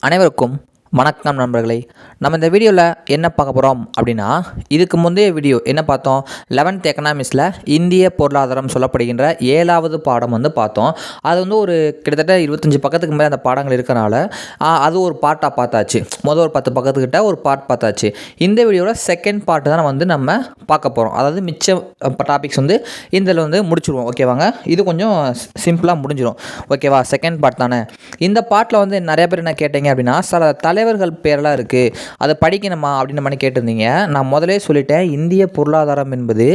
அனைவருக்கும் வணக்கம் நண்பர்களே. நம்ம இந்த வீடியோவில் என்ன பார்க்க போகிறோம் அப்படின்னா, இதுக்கு முந்தைய வீடியோ என்ன பார்த்தோம், 11th எக்கனாமிக்ஸில் இந்திய பொருளாதாரம் சொல்லப்படுகின்ற 7வது பாடம் பார்த்தோம். அது ஒரு கிட்டத்தட்ட 25 பக்கத்துக்கு மேலே அந்த பாடங்கள் இருக்கிறனால அது ஒரு பார்ட்டாக பார்த்தாச்சு. முதல் ஒரு 10 பக்கத்துக்கிட்ட ஒரு பார்ட் பார்த்தாச்சு. இந்த வீடியோவில் செகண்ட் பார்ட்டு தான் நம்ம பார்க்க போகிறோம். அதாவது மிச்ச டாபிக்ஸ் இதில் முடிச்சிடுவோம். ஓகேவாங்க, இது கொஞ்சம் சிம்பிளாக முடிஞ்சிடும். ஓகேவா, செகண்ட் பார்ட் தானே. இந்த பார்ட்டில் நிறைய பேர் என்ன கேட்டீங்க அப்படின்னா, சில தலைவர்கள் பேரெல்லாம் இருக்குது, அதை படிக்கணுமா அப்படின்னு மாதிரி கேட்டிருந்தீங்க. நான் முதலே சொல்லிட்டேன், இந்திய பொருளாதாரம் என்பது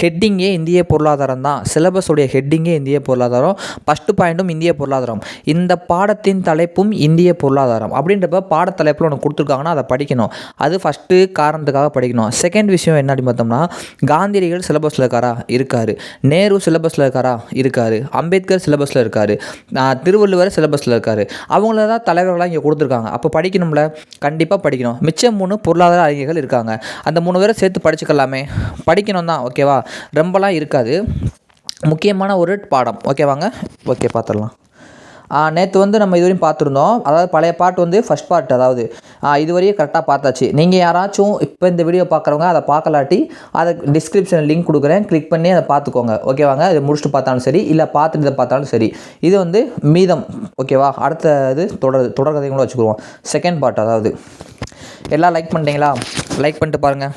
ஹெட்டிங்கே இந்திய பொருளாதாரம் தான். சிலபஸுடைய ஹெட்டிங்கே இந்திய பொருளாதாரம், ஃபஸ்ட்டு பாயிண்ட்டும் இந்திய பொருளாதாரம், இந்த பாடத்தின் தலைப்பும் இந்திய பொருளாதாரம் அப்படின்றப்ப பாடத்தலைப்பில் ஒன்று கொடுத்துருக்காங்கன்னா அதை படிக்கணும். அது ஃபஸ்ட்டு காரணத்துக்காக படிக்கணும். செகண்ட் விஷயம் என்ன அப்படின்னு பார்த்தோம்னா, காந்தியடிகள் சிலபஸில் இருக்கார், நேரு சிலபஸில் இருக்கார், அம்பேத்கர் சிலபஸில் இருக்கார், திருவள்ளுவர் சிலபஸில் இருக்கார். அவங்கள தான் தலைவர்களாக இங்கே கொடுத்துருக்காங்க. அப்போ படிக்கணும்ல, கண்டிப்பாக படிக்கணும். மிச்சம் 3 பொருளாதார அறிஞர்கள் இருக்காங்க, அந்த 3 பேரை சேர்த்து படிச்சுக்கலாமே, படிக்கணும் தான். ஓகேவா, ரொம்பலாம் இருக்காது, முக்கியமான ஒரு பாடம். ஓகேவாங்க, ஓகே பார்த்துடலாம். நேற்று நம்ம இதுவரையும் பார்த்துருந்தோம். அதாவது பழைய பார்ட் ஃபஸ்ட் பார்ட், அதாவது இதுவரையும் கரெக்டாக பார்த்தாச்சு. நீங்கள் யாராச்சும் இப்போ இந்த வீடியோ பார்க்குறவங்க அதை பார்க்கலாட்டி அதை டிஸ்கிரிப்ஷனில் லிங்க் கொடுக்குறேன், கிளிக் பண்ணி அதை பார்த்துக்கோங்க. ஓகேவாங்க, இதை முடிச்சுட்டு பார்த்தாலும் சரி, இல்லை பார்த்துட்டு இதை பார்த்தாலும் சரி. இது மீதம். ஓகேவா, அடுத்த இது தொடர்கதையும் கூட வச்சுக்குருவோம். செகண்ட் பார்ட், அதாவது எல்லாம் லைக் பண்ணிட்டீங்களா? லைக் பண்ணிட்டு பாருங்கள்.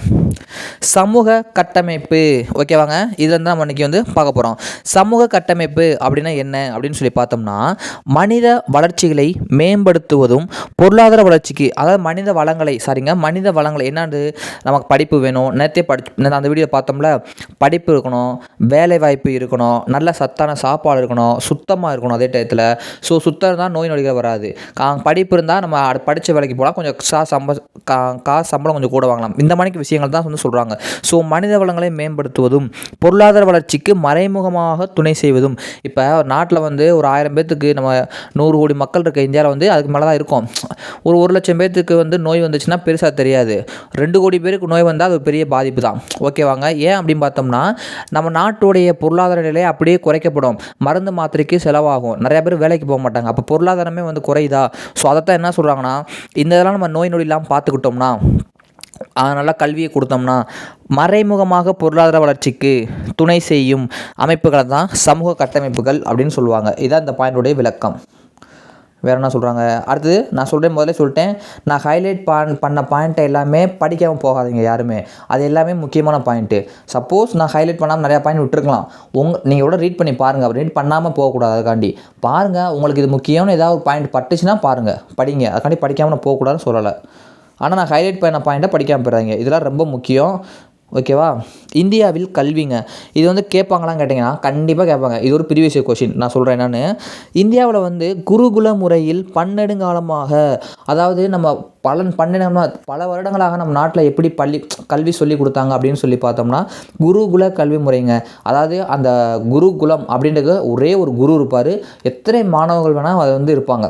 சமூக கட்டமைப்பு. ஓகேவாங்க, இதில் நம்ம இன்றைக்கி பார்க்க போகிறோம். சமூக கட்டமைப்பு அப்படின்னா என்ன அப்படின்னு சொல்லி பார்த்தோம்னா, மனித வளர்ச்சிகளை மேம்படுத்துவதும் பொருளாதார வளர்ச்சிக்கு, அதாவது மனித வளங்களை என்னது, நமக்கு படிப்பு வேணும். நேற்றே அந்த வீடியோ பார்த்தோம்ல, படிப்பு இருக்கணும், வேலை வாய்ப்பு இருக்கணும், நல்ல சத்தான சாப்பாடு இருக்கணும், சுத்தமாக இருக்கணும் அதே டயத்தில். ஸோ சுத்தம் தான் நோய் நொடிகள் வராது. படிப்பு இருந்தால் நம்ம படித்த வேலைக்கு போகலாம், கொஞ்சம் காசு சம்பளம் கொஞ்சம் கூட வாங்கலாம். இந்த மாதிரி விஷயங்கள் தான் சொல்கிறாங்க. ஸோ மனித வளங்களை மேம்படுத்துவதும் பொருளாதார வளர்ச்சிக்கு மறைமுகமாக துணை செய்வதும். இப்போ நாட்டில் ஒரு 1000 பேர்த்துக்கு, நம்ம 100 கோடி மக்கள் இருக்க இந்தியாவில் அதுக்கு மேலே தான் இருக்கும். ஒரு 1 லட்சம் பேர்த்துக்கு நோய் வந்துச்சுன்னா பெருசாக தெரியாது. 2 கோடி பேருக்கு நோய் வந்தால் அது ஒரு பெரிய பாதிப்பு தான். ஓகேவாங்க, ஏன் அப்படின்னு பார்த்தோம்னா, நம்ம நாட்டுடைய பொருளாதார நிலை அப்படியே குறைக்கப்படும். மருந்து மாத்திரைக்கு செலவாகும், நிறைய பேர் வேலைக்கு போக மாட்டாங்க, அப்போ பொருளாதாரமே குறையுதா. ஸோ அதைத்தான் என்ன சொல்கிறாங்கன்னா, இந்த இதெல்லாம் நம்ம நோய் நொடி இல்லாமல் பார்த்துக்கிட்டோம்னா, நல்லா கல்வியை கொடுத்தோம்னா, மறைமுகமாக பொருளாதார வளர்ச்சிக்கு துணை செய்யும் அமைப்புகளை தான் சமூக கட்டமைப்புகள் அப்படின்னு சொல்லுவாங்க. இதான் இந்த பாயிண்டுடைய விளக்கம். வேறு என்ன சொல்கிறாங்க அடுத்தது, நான் முதல்ல சொல்லிட்டேன், நான் ஹைலைட் பண்ண பாயிண்ட்டை எல்லாமே படிக்காமல் போகாதீங்க யாருமே. அது எல்லாமே முக்கியமான பாயிண்ட்டு. சப்போஸ் நான் ஹைலைட் பண்ணாமல் நிறையா பாயிண்ட் விட்டுருக்கலாம், நீங்கள் கூட ரீட் பண்ணி பாருங்கள். ரீட் பண்ணாமல் போகக்கூடாது, அதுக்காண்டி பாருங்கள். உங்களுக்கு இது முக்கியம்னு ஏதாவது ஒரு பாயிண்ட் பட்டுச்சுன்னா பாருங்கள், படிங்க. அதுக்காண்டி படிக்காமல் போகக்கூடாதுன்னு சொல்லலை. ஆனால் நான் ஹைலைட் பண்ண பாயிண்ட்டை படிக்காமல் போயிடாதீங்க, இதெல்லாம் ரொம்ப முக்கியம். ஓகேவா, இந்தியாவில் கல்விங்க. இது கேட்பாங்களான்னு கேட்டிங்கன்னா கண்டிப்பாக கேட்பாங்க. இது ஒரு ப்ரீவியஸ் இயர் கொஷின். நான் சொல்கிறேன் என்னென்னு. இந்தியாவில் குருகுல முறையில் பன்னெடுங்காலமாக, அதாவது நம்ம பல வருடங்களாக நம்ம நாட்டில் எப்படி கல்வி சொல்லி கொடுத்தாங்க அப்படின்னு சொல்லி பார்த்தோம்னா, குருகுல கல்வி முறைங்க. அதாவது அந்த குருகுலம் அப்படின்றது ஒரே ஒரு குரு இருப்பார், எத்தனை மாணவர்கள் வேணால் அது இருப்பாங்க.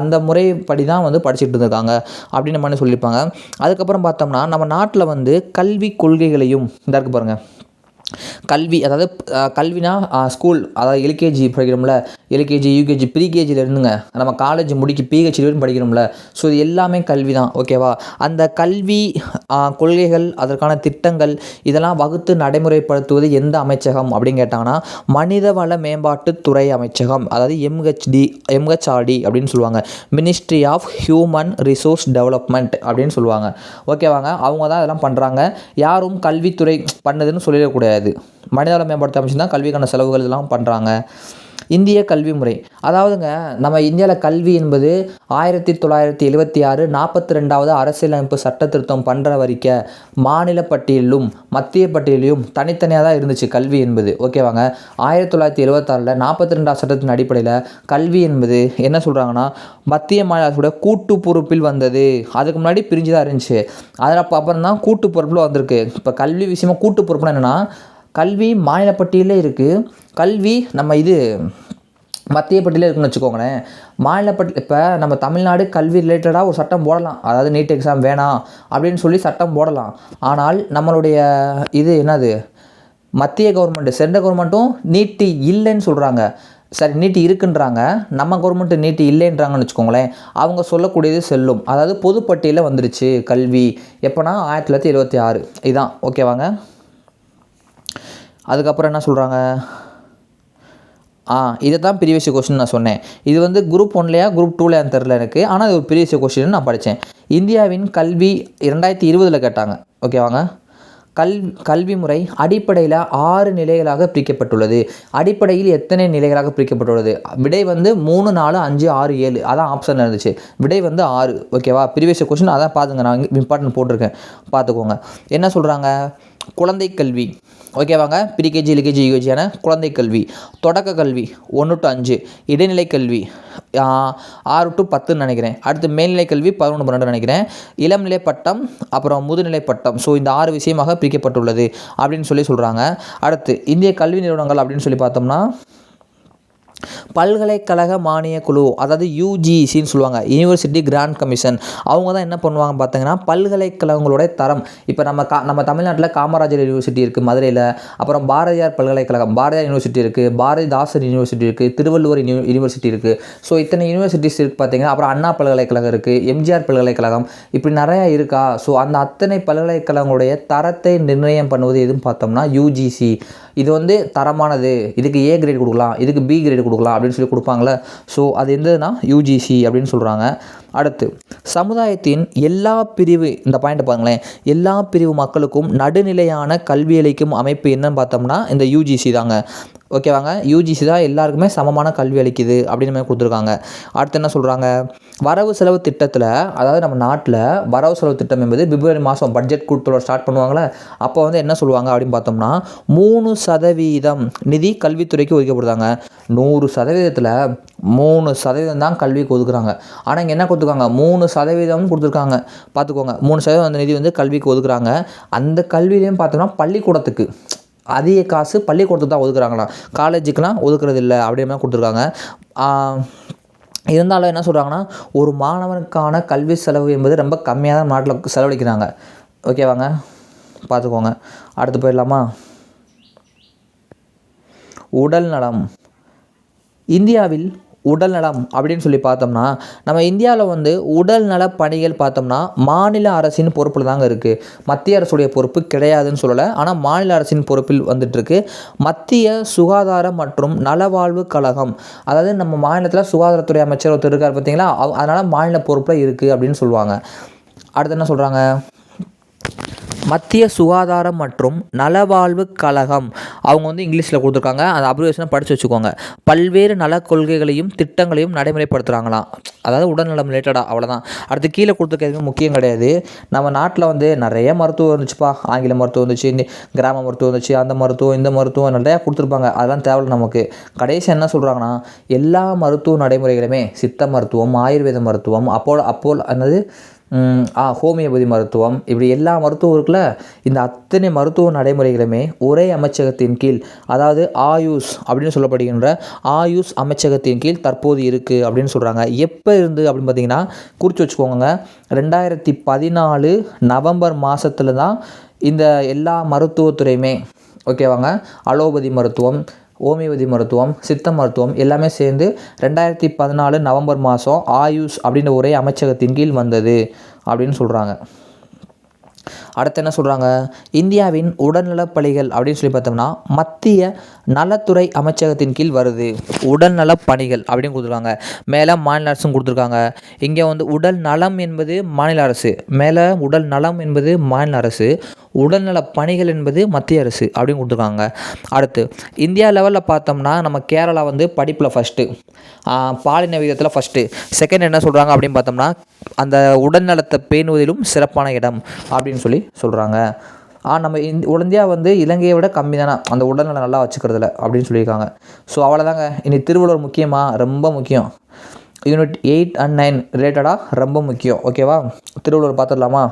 அந்த முறைப்படி தான் படிச்சுட்டு இருந்திருக்காங்க அப்படின்னு மாதிரி சொல்லியிருப்பாங்க. அதுக்கப்புறம் பார்த்தோம்னா, நம்ம நாட்டில் கல்வி கொள்கைகளையும் இந்த இருக்கு பாருங்கள். கல்வி, அதாவது கல்வினா ஸ்கூல், அதாவது எல்கேஜி படிக்கிறோம்ல, எல்கேஜி யூகேஜி ப்ரீகேஜியில் இருந்துங்க நம்ம காலேஜ் முடிக்க பிஹெச்டி வரைக்கும் படிக்கிறோம்ல. ஸோ இது எல்லாமே கல்வி தான். ஓகேவா, அந்த கல்வி கொள்கைகள், அதற்கான திட்டங்கள் இதெல்லாம் வகுத்து நடைமுறைப்படுத்துவது எந்த அமைச்சகம் அப்படின்னு கேட்டாங்கன்னா, மனிதவள மேம்பாட்டுத்துறை அமைச்சகம், அதாவது எம்ஹெச்ஆர்டி அப்படின்னு சொல்லுவாங்க. Ministry of human resource development அப்படின்னு சொல்லுவாங்க. ஓகேவாங்க, அவங்க தான் இதெல்லாம் பண்ணுறாங்க. யாரும் கல்வித்துறை பண்ணுதுன்னு சொல்லிடக்கூடாது. மனிதவள மேம்பாட்டு அமைச்சர் தான் கல்விக்கான செலவுகள் இதெல்லாம் பண்ணுறாங்க. இந்திய கல்வி முறை, அதாவதுங்க நம்ம இந்தியாவில் கல்வி என்பது 1976 42வது அரசியலமைப்பு சட்ட திருத்தம் பண்ணுற வரைக்கும் மாநில பட்டியலிலும் மத்திய பட்டியலிலும் தனித்தனியாக தான் இருந்துச்சு கல்வி என்பது. ஓகேவாங்க, 1976 42வது சட்டத்தின் அடிப்படையில் கல்வி என்பது என்ன சொல்கிறாங்கன்னா, மத்திய மாநில அரசோட கூட்டு பொறுப்பில் வந்தது. அதுக்கு முன்னாடி பிரிஞ்சு தான் இருந்துச்சு, அதில் அப்புறம் தான் கூட்டு பொறுப்பில் வந்திருக்கு. இப்போ கல்வி விஷயமாக கூட்டு பொறுப்புனா என்னென்னா, கல்வி மாநில பட்டியலே இருக்குது, கல்வி நம்ம மத்திய பட்டியலே இருக்குன்னு வச்சுக்கோங்களேன். இப்போ நம்ம தமிழ்நாடு கல்வி ரிலேட்டடாக ஒரு சட்டம் போடலாம், அதாவது நீட் எக்ஸாம் வேணாம் அப்படின்னு சொல்லி சட்டம் போடலாம். ஆனால் நம்மளுடைய என்னது, மத்திய கவர்மெண்ட்டு, சென்ட்ரல் கவர்மெண்ட்டும் நீட்டு இல்லைன்னு சொல்கிறாங்க. சரி நீட் இருக்குன்றாங்க, நம்ம கவர்மெண்ட் நீட் இல்லைன்றாங்கன்னு வச்சுக்கோங்களேன், அவங்க சொல்லக்கூடியது செல்லும். அதாவது பொதுப்பட்டியலில் வந்துருச்சு கல்வி எப்போனா 1976 இதுதான் ஓகேவாங்க. அதுக்கப்புறம் என்ன சொல்கிறாங்க, இதை தான் ப்ரீவியஸ் கொஸ்டின் நான் சொன்னேன். இது வந்து குரூப் 1லையா குரூப் 2லையான்னு தெரில எனக்கு, ஆனால் இது ஒரு ப்ரீவியஸ் கொஸ்டின் நான் படித்தேன். இந்தியாவின் கல்வி 2020 கேட்டாங்க ஓகேவாங்க. கல்வி முறை அடிப்படையில் 6 நிலைகளாக பிரிக்கப்பட்டுள்ளது. அடிப்படையில் எத்தனை நிலைகளாக பிரிக்கப்பட்டுள்ளது? விடை வந்து 3, 4, 5, 6, 7 அதான் ஆப்ஷனில் இருந்துச்சு. விடை வந்து 6 ஓகேவா. ப்ரீவியஸ் கொஸ்டின் அதான் பார்த்துங்க, நான் இம்பார்ட்டன்ட் போட்டிருக்கேன் பார்த்துக்கோங்க. என்ன சொல்கிறாங்க, குழந்தை கல்வி ஓகேவாங்க. ப்ரீகேஜி எல்கேஜி யூகேஜியான குழந்தை கல்வி, தொடக்க கல்வி 1 to 5, இடைநிலை கல்வி 6 to 10ன்னு நினைக்கிறேன். அடுத்து மேல்நிலை கல்வி 11, 12 நினைக்கிறேன். இளம்நிலை பட்டம் அப்புறம் முதுநிலை பட்டம். ஸோ இந்த 6 விஷயமாக பிரிக்கப்பட்டுள்ளது அப்படின்னு சொல்கிறாங்க. அடுத்து இந்திய கல்வி நிறுவனங்கள் அப்படின்னு சொல்லி பார்த்தோம்னா பல்கலைக்கழக மானிய குழு, அதாவது யூஜிசின்னு சொல்லுவாங்க, யூனிவர்சிட்டி கிராண்ட் கமிஷன். அவங்க தான் என்ன பண்ணுவாங்க பார்த்தீங்கன்னா பல்கலைக்கழகங்களோட தரம். இப்போ நம்ம தமிழ்நாட்டில் காமராஜர் யூனிவர்சிட்டி இருக்குது மதுரையில், அப்புறம் பாரதியார் பல்கலைக்கழகம் பாரதியார் யூனிவர்சிட்டி இருக்குது, பாரதிதாசன் யூனிவர்சிட்டி இருக்குது, திருவள்ளுவர் யூனிவர்சிட்டி இருக்குது. ஸோ இத்தனை யூனிவர்சிட்டிஸ் இருக்குது பார்த்தீங்கன்னா. அப்புறம் அண்ணா பல்கலைக்கழகம் இருக்குது, எம்ஜிஆர் பல்கலைக்கழகம், இப்படி நிறையா இருக்கா. ஸோ அந்த அத்தனை பல்கலைக்கழகங்களுடைய தரத்தை நிர்ணயம் பண்ணுவது எதுன்னு பார்த்தோம்னா யூஜிசி. இது வந்து தரமானது, இதுக்கு ஏ கிரேட் கொடுக்கலாம், இதுக்கு பி கிரேட் கொடுக்கலாம் அப்படின்னு சொல்லி கொடுப்பாங்களே. ஸோ அது எந்ததுன்னா யூஜிசி அப்படின்னு சொல்கிறாங்க. அடுத்து சமுதாயத்தின் எல்லா பிரிவு, இந்த பாயிண்ட் பாருங்களேன், எல்லா பிரிவு மக்களுக்கும் நடுநிலையான கல்வி அளிக்கும் அமைப்பு என்னன்னு பார்த்தோம்னா இந்த யூஜிசி தாங்க ஓகேவாங்க. யூஜிசி தான் எல்லாருக்குமே சமமான கல்வி அளிக்குது அப்படின்னு மாதிரி கொடுத்துருக்காங்க. அடுத்து என்ன சொல்கிறாங்க, வரவு செலவு திட்டத்தில், அதாவது நம்ம நாட்டில் வரவு செலவு திட்டம் என்பது பிப்ரவரி மாதம் பட்ஜெட் கூட்டத்தொடர் ஸ்டார்ட் பண்ணுவாங்களே, அப்போ வந்து என்ன சொல்லுவாங்க அப்படின்னு பார்த்தோம்னா 3% நிதி கல்வித்துறைக்கு ஒதுக்கப்படுதாங்க. 100%த்தில் 3% தான் கல்விக்கு ஒதுக்குறாங்க. ஆனால் இங்கே என்ன கொடுத்துருக்காங்க, 3% கொடுத்துருக்காங்க பார்த்துக்கோங்க. 3% அந்த நிதி வந்து கல்விக்கு ஒதுக்குறாங்க. அந்த கல்வியிலையும் பார்த்தோம்னா பள்ளிக்கூடத்துக்கு அதிக காசு பள்ளிக்கூடத்துக்கு தான் ஒதுக்குறாங்களா, காலேஜுக்கெலாம் ஒதுக்குறது இல்லை அப்படின்ற கொடுத்துருக்காங்க. இருந்தாலும் என்ன சொல்கிறாங்கன்னா ஒரு மாணவனுக்கான கல்வி செலவு என்பது ரொம்ப கம்மியாக தான் நாட்டில் செலவழிக்கிறாங்க ஓகேவாங்க. பார்த்துக்கோங்க. அடுத்து போயிடலாமா, உடல் நலம். இந்தியாவில் உடல் நலம் அப்படின்னு சொல்லி பார்த்தோம்னா நம்ம இந்தியாவில் வந்து உடல் நல பணிகள் பார்த்தோம்னா மாநில அரசின் பொறுப்பில் தாங்க இருக்குது. மத்திய அரசுடைய பொறுப்பு கிடையாதுன்னு சொல்லலை, ஆனால் மாநில அரசின் பொறுப்பில் வந்துட்டுருக்கு. மத்திய சுகாதார மற்றும் நலவாழ்வு கழகம், அதாவது நம்ம மாநிலத்தில் சுகாதாரத்துறை அமைச்சர் ஒருத்தர் இருக்கார் பார்த்தீங்களா, அதனால் மாநில பொறுப்பில் இருக்குது அப்படின்னு சொல்லுவாங்க. அடுத்து என்ன சொல்கிறாங்க, மத்திய சுகாதாரம் மற்றும் நலவாழ்வு கழகம், அவங்க வந்து இங்கிலீஷில் கொடுத்துருக்காங்க, அந்த அப்ரிவேஷனை படித்து வச்சுக்கோங்க. பல்வேறு நல கொள்கைகளையும் திட்டங்களையும் நடைமுறைப்படுத்துகிறாங்களாம், அதாவது உடல்நலம் ரிலேட்டடாக, அவ்வளோதான். அடுத்து கீழே கொடுத்துருக்கிறது முக்கியம் கிடையாது. நம்ம நாட்டில் வந்து நிறைய மருத்துவம் இருந்துச்சுப்பா, ஆங்கில மருத்துவம் இருந்துச்சு, கிராம மருத்துவம் இருந்துச்சு, அந்த மருத்துவம் இந்த மருத்துவம் நிறையா கொடுத்துருப்பாங்க, அதெல்லாம் தேவையில்லை நமக்கு. கடைசி என்ன சொல்கிறாங்கன்னா எல்லா மருத்துவ நடைமுறைகளுமே சித்த மருத்துவம், ஆயுர்வேத மருத்துவம், அப்போல் என்னது ஹோமியோபதி மருத்துவம், இப்படி எல்லா மருத்துவம் இருக்குல்ல, இந்த அத்தனை மருத்துவ நடைமுறைகளுமே ஒரே அமைச்சகத்தின் கீழ், அதாவது ஆயுஷ் அப்படின்னு சொல்லப்படுகின்ற ஆயுஷ் அமைச்சகத்தின் கீழ் தற்போது இருக்குது அப்படின்னு சொல்கிறாங்க. எப்போ இருந்து அப்படின்னு பார்த்தீங்கன்னா குறித்து வச்சுக்கோங்க, 2014 நவம்பர் மாதத்துல தான் இந்த எல்லா மருத்துவத்துறையுமே ஓகேவாங்க, அலோபதி மருத்துவம், ஹோமியோபதி மருத்துவம், சித்த மருத்துவம் எல்லாமே சேர்ந்து 2014 நவம்பர் மாதம் ஆயுஷ் அப்படின்ற ஒரே அமைச்சகத்தின் கீழ் வந்தது அப்படின்னு சொல்கிறாங்க. அடுத்து என்ன சொல்கிறாங்க, இந்தியாவின் உடல்நலப் பணிகள் அப்படின்னு சொல்லி பார்த்தோம்னா மத்திய நலத்துறை அமைச்சகத்தின் கீழ் வருது. உடல்நலப் பணிகள் அப்படின்னு கொடுத்துருக்காங்க. மேலே மாநில அரசும் கொடுத்துருக்காங்க. இங்கே வந்து உடல் நலம் என்பது மாநில அரசு, மேலே உடல் நலம் என்பது மாநில அரசு, உடல்நலப் பணிகள் என்பது மத்திய அரசு அப்படின்னு கொடுத்துருக்காங்க. அடுத்து இந்தியா லெவலில் பார்த்தோம்னா நம்ம கேரளா வந்து படிப்பில் ஃபஸ்ட்டு, பாலின விகிதத்தில் ஃபஸ்ட்டு, செகண்ட் என்ன சொல்கிறாங்க அப்படின்னு பார்த்தோம்னா அந்த உடல்நலத்தை பேணுவதிலும் சிறப்பான இடம் அப்படின்னு சொல்லி சொல்கிறாங்க. நம்ம இந்தியா வந்து இலங்கையை விட கம்மி தானே அந்த உடல்நலம் நல்லா வச்சுக்கிறதுல அப்படின்னு சொல்லியிருக்காங்க. ஸோ அவ்வளோதாங்க. இன்னைக்கு திருவள்ளுவர் முக்கியமாக, ரொம்ப முக்கியம். யூனிட் 8 and 9 ரிலேட்டடாக ரொம்ப முக்கியம் ஓகேவா. திருவள்ளுவர் பார்த்துடலாமா.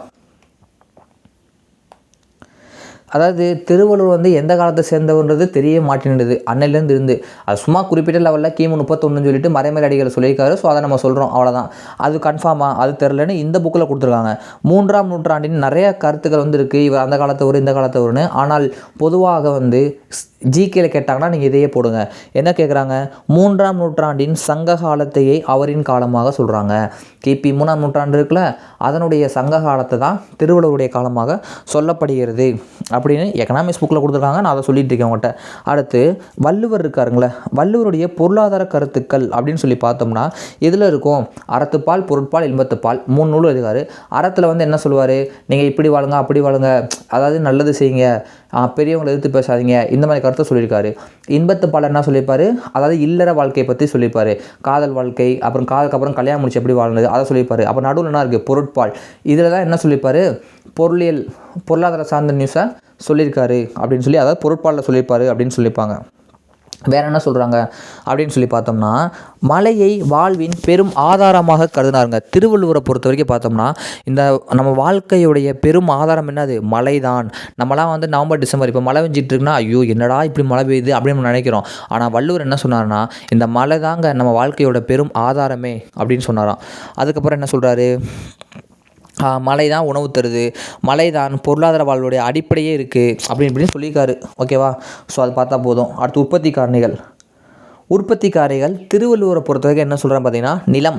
அதாவது திருவள்ளுவர் வந்து எந்த காலத்தை சேர்ந்தவன்றது தெரிய மாட்டேன்னுது அன்னையிலேருந்து இருந்து. அது சும்மா குறிப்பிட்ட லெவலில் கிமு 31 சொல்லிட்டு மறைமலை அடிகளை சொல்லியிருக்காரு. ஸோ அதை நம்ம சொல்கிறோம், அவ்வளோதான். அது கன்ஃபார்மாக அது தெரிலன்னு இந்த புக்கில் கொடுத்துருக்காங்க. 3ஆம் நூற்றாண்டின் நிறைய கருத்துக்கள் வந்து இருக்குது, இவர் அந்த காலத்தவர் இந்த காலத்தவர்னு. ஆனால் பொதுவாக வந்து ஜிகேல கேட்டாங்கன்னா நீங்கள் இதையே போடுங்க. என்ன கேட்குறாங்க, 3ஆம் நூற்றாண்டின் சங்க காலத்தையே அவரின் காலமாக சொல்கிறாங்க. கிபி 3ஆம் நூற்றாண்டு இருக்குல்ல, அதனுடைய சங்க காலத்தை தான் திருவள்ளுவருடைய காலமாக சொல்லப்படுகிறது அப்படின்னு எக்கனாமிக்ஸ் புக்கில் கொடுத்துருக்காங்க. நான் அதை சொல்லிட்டு இருக்கேன் உங்கள்கிட்ட. அடுத்து வள்ளுவர் இருக்காருங்களே, வள்ளுவருடைய பொருளாதார கருத்துக்கள் அப்படின்னு சொல்லி பார்த்தோம்னா இதில் இருக்கும். அறத்துப்பால், பொருட்பால், இன்பத்துப்பால் 3 நூல் எழுதிக்காரு. அறத்தில் வந்து என்ன சொல்லுவார், நீங்கள் இப்படி வாழுங்க அப்படி வாழுங்க, அதாவது நல்லது செய்யுங்க, பெரியவங்களை எதிர்த்து பேசாதீங்க, இந்த மாதிரி கருத்தை சொல்லியிருக்காரு. இன்பத்துப்பால் என்ன சொல்லியிருப்பார், அதாவது இல்லற வாழ்க்கையை பற்றி சொல்லியிருப்பார். காதல் வாழ்க்கை, அப்புறம் காதலுக்கு அப்புறம் கல்யாணம் முடிச்சு எப்படி வாழ்ந்தது அதை சொல்லியிருப்பார். அப்புறம் நடுவில் என்ன இருக்குது, பொருட்பால். இதில் தான் என்ன சொல்லியிருப்பார், பொருளாதார சார்ந்த நியூஸை சொல்லியிருக்காரு அப்படின்னு சொல்லி, அதாவது பொருட்பாலில் சொல்லியிருப்பார் அப்படின்னு சொல்லியிருப்பாங்க. வேறு என்ன சொல்கிறாங்க அப்படின்னு சொல்லி பார்த்தோம்னா, மலையை வாழ்வின் பெரும் ஆதாரமாக கருதினாருங்க. திருவள்ளுவரை பொறுத்த வரைக்கும் பார்த்தோம்னா இந்த நம்ம வாழ்க்கையுடைய பெரும் ஆதாரம் என்னது, மழை தான். நம்மளாம் வந்து நவம்பர் டிசம்பர் இப்போ மழை பெஞ்சிட்டு இருக்குன்னா ஐயோ என்னடா இப்படி மழை பெய்யுது அப்படின்னு நம்ம நினைக்கிறோம். ஆனால் வள்ளுவர் என்ன சொன்னார்னா, இந்த மழை தாங்க நம்ம வாழ்க்கையோட பெரும் ஆதாரமே அப்படின்னு சொன்னாராம். அதுக்கப்புறம் என்ன சொல்கிறாரு, மழை தான் உணவு தருது, மழை தான் பொருளாதார வாழ்வுடைய அடிப்படையே இருக்குது இப்படின்னு சொல்லியிருக்காரு. ஓகேவா, ஸோ அது பார்த்தா போதும். அடுத்து உற்பத்தி காரணிகள் திருவள்ளுவரை பொறுத்த வரைக்கும் என்ன சொல்கிறேன் பார்த்தீங்கன்னா, நிலம்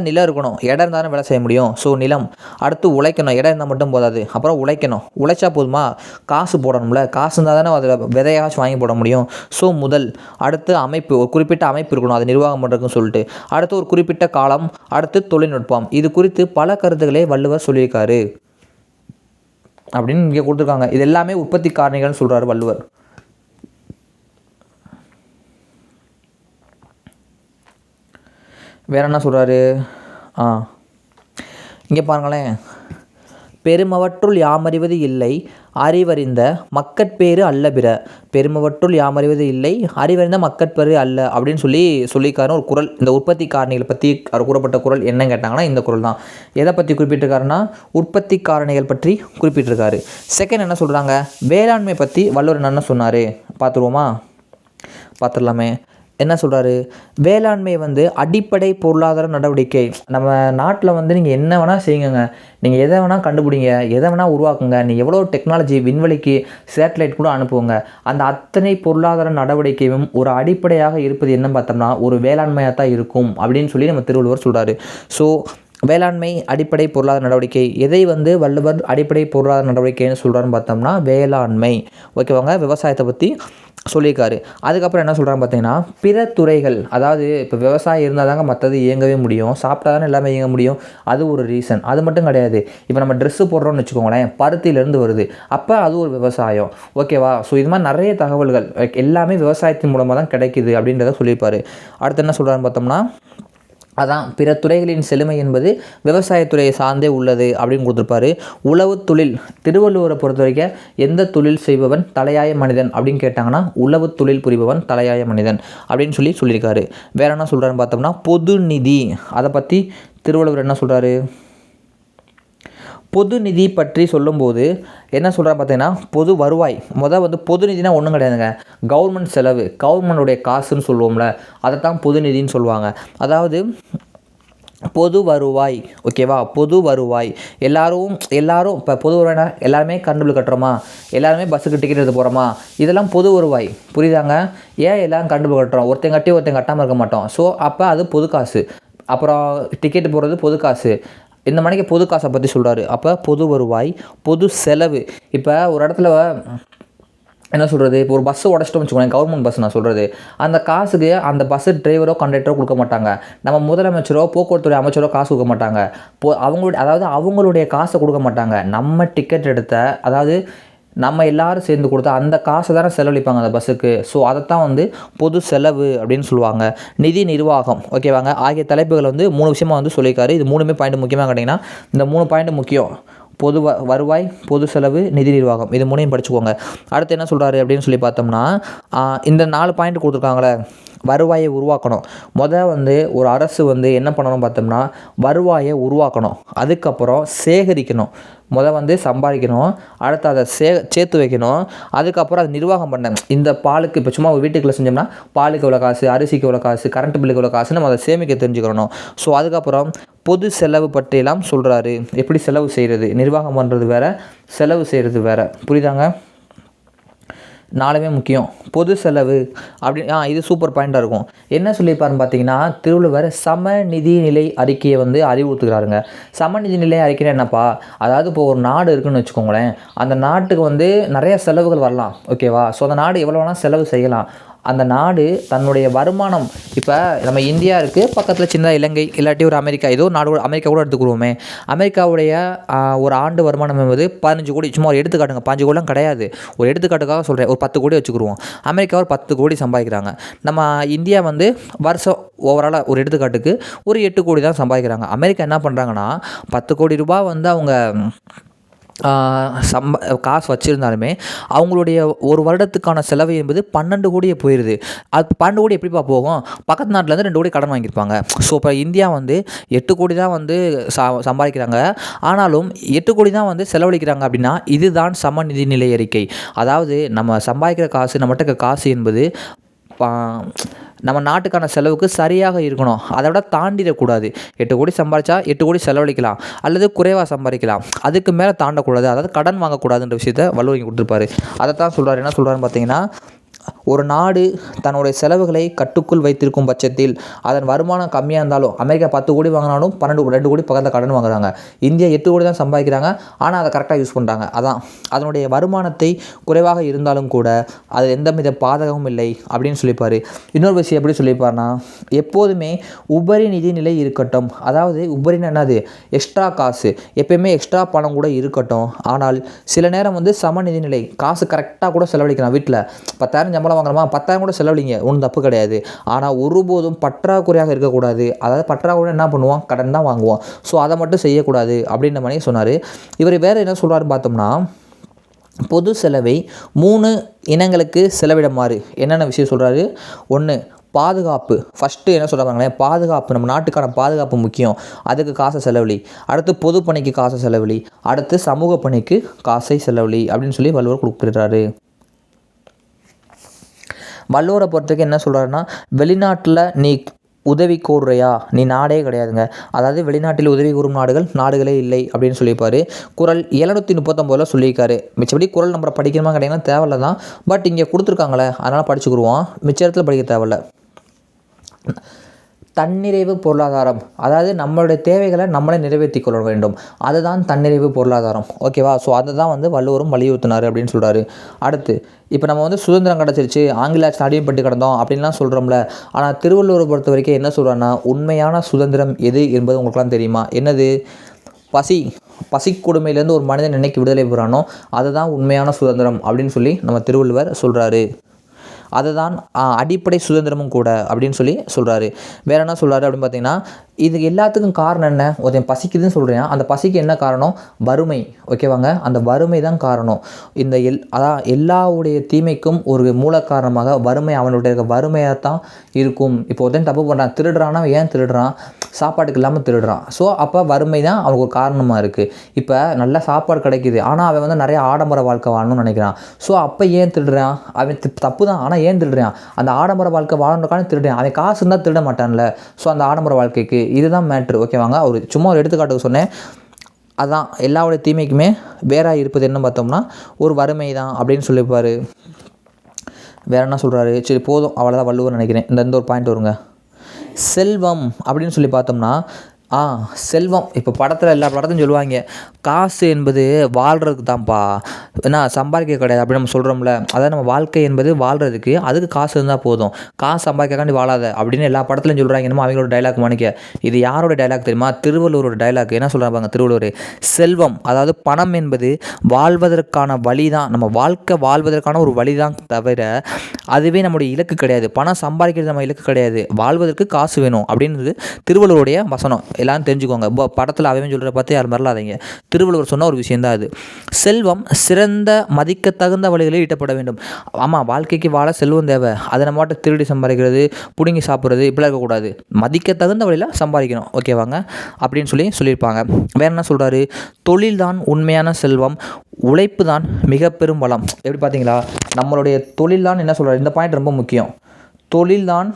நிலம் இருக்கணும், இடம் இருந்தாலும் வேலை செய்ய முடியும். ஸோ நிலம். அடுத்து உழைக்கணும், இடம் இருந்தால் மட்டும் போதாது, அப்புறம் உழைக்கணும். உழைச்சா போதுமா, காசு போடணும்ல, காசு இருந்தால் தானே அதில் விதையாச்சும் வாங்கி போட முடியும். ஸோ முதல். அடுத்து அமைப்பு, ஒரு குறிப்பிட்ட அமைப்பு இருக்கணும், அது நிர்வாகம் பண்ணுறதுக்குன்னு சொல்லிட்டு. அடுத்து ஒரு குறிப்பிட்ட காலம். அடுத்து தொழில்நுட்பம். இது குறித்து பல கருத்துக்களே வள்ளுவர் சொல்லியிருக்காரு அப்படின்னு இங்கே கொடுத்துருக்காங்க. இது எல்லாமே உற்பத்தி காரணிகள்னு சொல்கிறாரு வள்ளுவர். வேறு என்ன சொல்கிறாரு, இங்கே பாருங்களேன், பெருமவற்றுள் யாமறிவது இல்லை அறிவறிந்த மக்கட்பேறு அல்ல பிற. பெருமவற்றுள் யாமறிவது இல்லை அறிவறிந்த மக்கட்பேறு அல்ல அப்படின்னு சொல்லியிருக்காரு ஒரு குறள். இந்த உற்பத்தி காரணிகளை பற்றி அவர் கூறப்பட்ட குறள் என்னன்னு கேட்டாங்கன்னா இந்த குறள் தான். எதை பற்றி குறிப்பிட்டிருக்காருன்னா உற்பத்தி காரணிகள் பற்றி குறிப்பிட்டிருக்காரு. செகண்ட் என்ன சொல்கிறாங்க, வேளாண்மை பற்றி வள்ளுவர் என்னென்ன சொன்னார் பார்த்துடலாமே. என்ன சொல்கிறாரு, வேளாண்மை வந்து அடிப்படை பொருளாதார நடவடிக்கை. நம்ம நாட்டில் வந்து நீங்கள் என்ன வேணால் செய்யுங்க, நீங்கள் எதை வேணால் கண்டுபிடிங்க, எதை வேணால் உருவாக்குங்க, நீங்கள் எவ்வளோ டெக்னாலஜி விண்வெளிக்கு சேட்டலைட் கூட அனுப்புவோங்க, அந்த அத்தனை பொருளாதார நடவடிக்கையும் ஒரு அடிப்படையாக இருப்பது என்னன்னு பார்த்தோம்னா ஒரு வேளாண்மையாக தான் இருக்கும் அப்படின்னு சொல்லி நம்ம திருவள்ளுவர் சொல்கிறாரு. ஸோ வேளாண்மை அடிப்படை பொருளாதார நடவடிக்கை. எதை வந்து வள்ளுவர் அடிப்படை பொருளாதார நடவடிக்கைன்னு சொல்கிறாருன்னு பார்த்தோம்னா வேளாண்மை. ஓகேவாங்க, விவசாயத்தை பற்றி சொல்லியிருக்காரு. அதுக்கப்புறம் என்ன சொல்கிறாங்க பார்த்தீங்கன்னா பிற துறைகள். அதாவது இப்போ விவசாயம் இருந்தால் தாங்க மற்றது இயங்கவே முடியும், சாப்பிட்டா தானே எல்லாமே இயங்க முடியும், அது ஒரு ரீசன். அது மட்டும் கிடையாது, இப்போ நம்ம ட்ரெஸ்ஸு போடுறோம்னு வச்சுக்கோங்களேன், பருத்தியிலேருந்து வருது, அப்போ அது ஒரு விவசாயம். ஓகேவா, ஸோ இது மாதிரி நிறைய தகவல்கள் எல்லாமே விவசாயத்தின் மூலமாக தான் கிடைக்குது அப்படின்றத சொல்லியிருப்பார். அடுத்து என்ன சொல்கிறாருன்னு பார்த்தோம்னா அதான் பிற துறைகளின் செழுமை என்பது விவசாயத்துறையை சார்ந்தே உள்ளது அப்படின்னு கொடுத்துருப்பாரு. உழவு தொழில். திருவள்ளுவரை பொறுத்த வரைக்கும் எந்த தொழில் செய்பவன் தலையாய மனிதன் அப்படின்னு கேட்டாங்கன்னா உழவு தொழில் புரிபவன் தலையாய மனிதன் அப்படின்னு சொல்லியிருக்காரு. வேற என்ன சொல்கிறாருன்னு பார்த்தோம்னா பொது நிதி. அதை பற்றி திருவள்ளுவர் என்ன சொல்கிறாரு, பொது நிதி பற்றி சொல்லும்போது என்ன சொல்கிறார் பார்த்தீங்கன்னா பொது வருவாய். வந்து பொது நிதினா ஒன்றும் கிடையாதுங்க, கவர்மெண்ட் செலவு, கவர்மெண்ட்டுடைய காசுன்னு சொல்லுவோம்ல, அதை தான் பொது நிதின்னு சொல்லுவாங்க. அதாவது பொது வருவாய். ஓகேவா, பொது வருவாய். எல்லாரும் இப்போ பொது வருவாய்னா எல்லாருமே கரண்ட் பில் கட்டுறோமா, எல்லாருமே பஸ்ஸுக்கு டிக்கெட் எடுத்து போகிறோமா, இதெல்லாம் பொது வருவாய். புரியுதாங்க, ஏன் எல்லோரும் கரண்ட் பில் கட்டுறோம், ஒருத்தன் கட்டி ஒருத்தன் கட்டாமல் இருக்க மாட்டோம். ஸோ அப்போ அது பொது காசு. அப்புறம் டிக்கெட்டு போடுறது பொது காசு. இந்த மணிக்கு பொது காசை பற்றி சொல்கிறாரு. அப்போ பொது வருவாய், பொது செலவு. இப்போ ஒரு இடத்துல என்ன சொல்கிறது, இப்போ ஒரு பஸ்ஸை உடச்சிட்டோம் வச்சுக்கோங்க, கவர்மெண்ட் பஸ் நான் சொல்கிறது, அந்த காசுக்கு அந்த பஸ்ஸு டிரைவரோ கண்டக்டரோ கொடுக்க மாட்டாங்க, நம்ம முதலமைச்சரோ போக்குவரத்துறை அமைச்சரோ காசு கொடுக்க மாட்டாங்க. அவங்களுடைய காசை கொடுக்க மாட்டாங்க, நம்ம டிக்கெட் எடுத்த, அதாவது நம்ம எல்லோரும் சேர்ந்து கொடுத்தா அந்த காசை தானே செலவழிப்பாங்க அந்த பஸ்ஸுக்கு. ஸோ அதைத்தான் வந்து பொது செலவு அப்படின்னு சொல்லுவாங்க. நிதி நிர்வாகம். ஓகேவாங்க, ஆகிய தலைப்புகளை வந்து 3 விஷயமாக வந்து சொல்லியிருக்காரு. இது 3மே பாயிண்ட் முக்கியமாக கேட்டிங்கன்னா இந்த 3 பாயிண்ட் முக்கியம். பொது வருவாய், பொது செலவு, நிதி நிர்வாகம். இது 3ஐயும் படிச்சுக்கோங்க. அடுத்து என்ன சொல்கிறாரு அப்படின்னு சொல்லி பார்த்தோம்னா இந்த 4 பாயிண்ட் கொடுத்துருக்காங்களே, வருவாயை உருவாக்கணும். வந்து ஒரு அரசு வந்து என்ன பண்ணணும் பார்த்தோம்னா, வருவாயை உருவாக்கணும். அதுக்கப்புறம் சேகரிக்கணும். வந்து சம்பாதிக்கணும். அடுத்து அதை சேர்த்து வைக்கணும். அதுக்கப்புறம் அதை நிர்வாகம் பண்ண இந்த பாலுக்கு இப்போ சும்மா ஒரு வீட்டுக்குள்ளே செஞ்சோம்னா பாலுக்கு எவ்வளோ காசு, அரிசிக்கு எவ்வளோ காசு, கரண்ட் பில்லுக்கு எவ்வளோ காசு, நம்ம அதை சேமிக்க தெரிஞ்சுக்கணும். ஸோ அதுக்கப்புறம் பொது செலவு பற்றியெல்லாம் சொல்கிறாரு. எப்படி செலவு செய்கிறது, நிர்வாகம் பண்ணுறது வேறு, செலவு செய்கிறது வேறு. புரியுதாங்க? நாலுமே முக்கியம். பொது செலவு அப்படி இது சூப்பர் பாயிண்ட்டாக இருக்கும். என்ன சொல்லியிருப்பாருன்னு பார்த்தீங்கன்னா, திருவள்ளுவர் சமநிதி நிலை அறிக்கையை வந்து அறிவுறுத்துகிறாருங்க. சமநிதி நிலை அறிக்கைன்னா என்னப்பா, அதாவது இப்போ ஒரு நாடு இருக்குதுன்னு வச்சுக்கோங்களேன், அந்த நாட்டுக்கு வந்து நிறைய செலவுகள் வரலாம். ஓகேவா? ஸோ அந்த நாடு எவ்வளோ வேணால் செலவு செய்யலாம். அந்த நாடு தன்னுடைய வருமானம், இப்போ நம்ம இந்தியா இருக்குது, பக்கத்தில் சின்னதாக இலங்கை இல்லாட்டி ஒரு அமெரிக்கா, ஏதோ ஒரு நாடு, அமெரிக்கா கூட எடுத்துக்கிடுவோமே. அமெரிக்காவுடைய ஒரு ஆண்டு வருமானம் என்பது 15 கோடி. சும்மா ஒரு எடுத்துக்காட்டுங்க, 5 கோடிலாம் கிடையாது, ஒரு எடுத்துக்காட்டுக்காக சொல்கிறேன். ஒரு 10 கோடி வச்சுக்கிடுவோம். அமெரிக்கா ஒரு 10 கோடி சம்பாதிக்கிறாங்க. நம்ம இந்தியா வந்து வருஷம் ஓவராலாக ஒரு எடுத்துக்காட்டுக்கு ஒரு 8 கோடி தான் சம்பாதிக்கிறாங்க. அமெரிக்கா என்ன பண்ணுறாங்கன்னா, 10 கோடி ரூபாய் வந்து அவங்க காசு வச்சுருந்தாலுமே அவங்களுடைய ஒரு வருடத்துக்கான செலவு என்பது 12 கோடியே போயிடுது. அது 12 கோடி எப்படிப்பா போகும்? பக்கத்து நாட்டிலேருந்து 2 கோடி கடன் வாங்கியிருப்பாங்க. ஸோ இப்போ இந்தியா வந்து 8 கோடி தான் வந்து சம்பாதிக்கிறாங்க. ஆனாலும் 8 கோடி தான் வந்து செலவழிக்கிறாங்க. அப்படின்னா இதுதான் சமநிதி நிலை அறிக்கை. அதாவது நம்ம சம்பாதிக்கிற காசு, நம்மகிட்ட இருக்க காசு என்பது நம்ம நாட்டுக்கான செலவுக்கு சரியாக இருக்கணும். அதை விட தாண்டிடக்கூடாது. 8 கோடி சம்பாதிச்சா 8 கோடி செலவழிக்கலாம், அல்லது குறைவாக சம்பாதிக்கலாம். அதுக்கு மேலே தாண்டக்கூடாது. அதாவது கடன் வாங்கக்கூடாதுன்ற விஷயத்தை வள்ளுவர் கொடுத்துருப்பாரு. அதை தான் சொல்கிறார். என்ன சொல்கிறாருன்னு பார்த்தீங்கன்னா, ஒரு நாடு தன்னுடைய செலவுகளை கட்டுக்குள் வைத்திருக்கும் பட்சத்தில் அதன் வருமானம் கம்மியாக இருந்தாலும், அமெரிக்கா 10 கோடி வாங்கினாலும் 2 கோடி பக்கத்தில் கடன் வாங்குறாங்க. இந்தியா 8 கோடி தான் சம்பாதிக்கிறாங்க, ஆனால் அதை கரெக்டாக யூஸ் பண்ணுறாங்க. அதான் அதனுடைய வருமானத்தை குறைவாக இருந்தாலும் கூட அது எந்தவித பாதகமும் இல்லை அப்படின்னு சொல்லியிருப்பார். இன்னொரு விஷயம் எப்படி சொல்லியிருப்பார்னா, எப்போதுமே உபரி நிதி நிலை இருக்கட்டும். அதாவது உபரின்னு என்னது, எக்ஸ்ட்ரா காசு, எப்பயுமே எக்ஸ்ட்ரா பணம் கூட இருக்கட்டும். ஆனால் சில நேரம் வந்து சமநிதி நிலை, காசு கரெக்டாக கூட செலவழிக்கலாம். வீட்டில் 10,000 சம்பளம் வாங்குறோமா, 10,000 கூட செலவழிங்க, ஒன்றும் தப்பு கிடையாது. ஆனால் ஒருபோதும் பற்றாக்குறையாக இருக்கக்கூடாது. அதாவது பற்றாக்குறை என்ன பண்ணுவோம், கடன் தான் வாங்குவோம். ஸோ அதை மட்டும் செய்யக்கூடாது அப்படின்ற மாதிரி சொன்னார். இவர் வேறு என்ன சொல்கிறாருன்னு பார்த்தோம்னா, பொது செலவை 3 இனங்களுக்கு செலவிடுமாறு என்னென்ன விஷயம் சொல்கிறாரு. 1, பாதுகாப்பு. ஃபஸ்ட்டு என்ன சொல்கிறாங்களே, பாதுகாப்பு, நம்ம நாட்டுக்கான பாதுகாப்பு முக்கியம், அதுக்கு காசை செலவழி. அடுத்து பொது பணிக்கு காசை செலவழி. அடுத்து சமூக பணிக்கு காசை செலவழி அப்படின்னு சொல்லி வள்ளுவர் கொடுக்குறாரு. வள்ளுவரை பொறுத்தவரைக்கும் என்ன சொல்கிறாருன்னா, வெளிநாட்டில் நீ உதவி கோருறையா, நீ நாடே கிடையாதுங்க. அதாவது வெளிநாட்டில் உதவி கூறும் நாடுகளே இல்லை அப்படின்னு சொல்லியிருப்பார். குறள் 739 சொல்லியிருக்காரு. மிச்சப்படி குறள் நம்பரை படிக்கணுமா கிடையாதுன்னா தேவையில்ல தான். பட் இங்கே கொடுத்துருக்காங்களே, அதனால் படிச்சுக்கிடுவோம். மிச்ச இடத்துல படிக்க தேவையில்ல. தன்னிறைவு பொருளாதாரம், அதாவது நம்மளுடைய தேவைகளை நம்மளே நிறைவேற்றி கொள்ள வேண்டும், அதுதான் தன்னிறைவு பொருளாதாரம். ஓகேவா? ஸோ அதை தான் வந்து வள்ளுவரும் வலியுறுத்தினார் அப்படின்னு சொல்கிறாரு. அடுத்து இப்போ நம்ம வந்து சுதந்திரம் கிடச்சிருச்சு, ஆங்கில ஆட்சி அடிமைப்பட்டு கிடந்தோம் அப்படின்லாம் சொல்கிறோம்ல. ஆனால் திருவள்ளுவரை பொறுத்த வரைக்கும் என்ன சொல்கிறான்னா, உண்மையான சுதந்திரம் எது என்பது உங்களுக்குலாம் தெரியுமா? என்னது? பசிக்கொடுமையிலேருந்து ஒரு மனிதன் என்னைக்கு விடுதலை பெறானோ அதுதான் உண்மையான சுதந்திரம் அப்படின்னு சொல்லி நம்ம திருவள்ளுவர் சொல்கிறாரு. அதுதான் அடிப்படை சுதந்திரமும் கூட அப்படின்னு சொல்லி சொல்கிறாரு. வேறு என்ன சொல்கிறாரு அப்படின்னு பார்த்தீங்கன்னா, இது எல்லாத்துக்கும் காரணம் என்ன? ஒருத்தன் பசிக்குதுன்னு சொல்கிறேன், அந்த பசிக்கு என்ன காரணம்? வறுமை. ஓகேவாங்க? அந்த வறுமை தான் காரணம். இந்த அதான் எல்லாவுடைய தீமைக்கும் ஒரு மூல காரணமாக வறுமை, அவனுடைய வறுமையாக தான் இருக்கும். இப்போ ஒருத்தன் தப்பு பண்ணுறான், திருடுறான்னா ஏன் திருடுறான்? சாப்பாட்டுக்கு இல்லாமல் திருடுறான். ஸோ அப்போ வறுமை தான் அவனுக்கு ஒரு காரணமாக இருக்குது. இப்போ நல்ல சாப்பாடு கிடைக்கிது, ஆனால் அவன் வந்து நிறைய ஆடம்பர வாழ்க்கை வாழணும்னு நினைக்கிறான். ஸோ அப்போ ஏன் திருடுறான்? அவன் தப்பு தான், ஆனால் ஏன் திருடுறான்? அந்த ஆடம்பர வாழ்க்கை வாழணுக்கான திருடுறான். அவன் காசு இருந்தால் திருட மாட்டான்ல. ஸோ அந்த ஆடம்பர வாழ்க்கைக்கு இதுதான் மேட்ரு. ஓகேவாங்க? சும்மா ஒரு எடுத்துக்காட்டுக்கு சொன்னேன். அதான் எல்லாவுடைய தீமைக்குமே வேறாக இருப்பது என்ன பார்த்தோம்னா ஒரு வறுமை தான் அப்படின்னு சொல்லியிருப்பார். வேறு என்ன சொல்கிறாரு? சரி போதும், அவ்வளோதான் வள்ளுவர் நினைக்கிறேன். இந்த ஒரு பாயிண்ட் வருங்க. செல்வம் அப்படின்னு சொல்லி பார்த்தோம்னா, செல்வம் இப்போ படத்தில் எல்லா படத்தையும் சொல்லுவாங்க, காசு என்பது வாழ்கிறதுக்கு தான்ப்பா, ஏன்னா சம்பாதிக்க கிடையாது அப்படி நம்ம சொல்கிறோம்ல. அதாவது நம்ம வாழ்க்கை என்பது வாழ்கிறதுக்கு, அதுக்கு காசு இருந்தால் போதும், காசு சம்பாதிக்காண்டி வாழாத அப்படின்னு எல்லா படத்துலையும் சொல்கிறாங்க. என்னமோ அவங்களோட டைலாக் மாணிக்க. இது யாரோட டைலாக் தெரியுமா? திருவள்ளுவரோட டைலாக். என்ன சொல்கிறாங்க திருவள்ளுவர்? செல்வம், அதாவது பணம் என்பது வாழ்வதற்கான வழி தான், நம்ம வாழ்க்கை வாழ்வதற்கான ஒரு வழி தான் தவிர அதுவே நம்முடைய இலக்கு கிடையாது. பணம் சம்பாதிக்கிறது நம்ம இலக்கு கிடையாது. வாழ்வதற்கு காசு வேணும் அப்படின்றது திருவள்ளுவருடைய வசனம். எல்லோரும் தெரிஞ்சுக்கோங்க. படத்தில் அவன் சொல்கிற பார்த்து யார் மறலாதீங்க. திருவள்ளுவர் சொன்ன ஒரு விஷயந்தான் அது. செல்வம் சிறந்த மதிக்க தகுந்த வழிகளில் ஈட்டப்பட வேண்டும். ஆமாம், வாழ்க்கைக்கு வாழ செல்வம் தேவை. அதை நம்ம மட்டும் திருடி சம்பாதிக்கிறது, பிடுங்கி சாப்பிட்றது இப்படிலாம் இருக்கக்கூடாது. மதிக்க தகுந்த வழியில் சம்பாதிக்கணும். ஓகேவாங்க அப்படின்னு சொல்லியிருப்பாங்க. வேறு என்ன சொல்கிறாரு? தொழில் தான் உண்மையான செல்வம், உழைப்பு தான் மிக பெரும் பலம். எப்படி பார்த்தீங்களா? நம்மளுடைய தொழில் தான் என்ன சொல்கிறார், இந்த பாயிண்ட் ரொம்ப முக்கியம். தொழில் தான்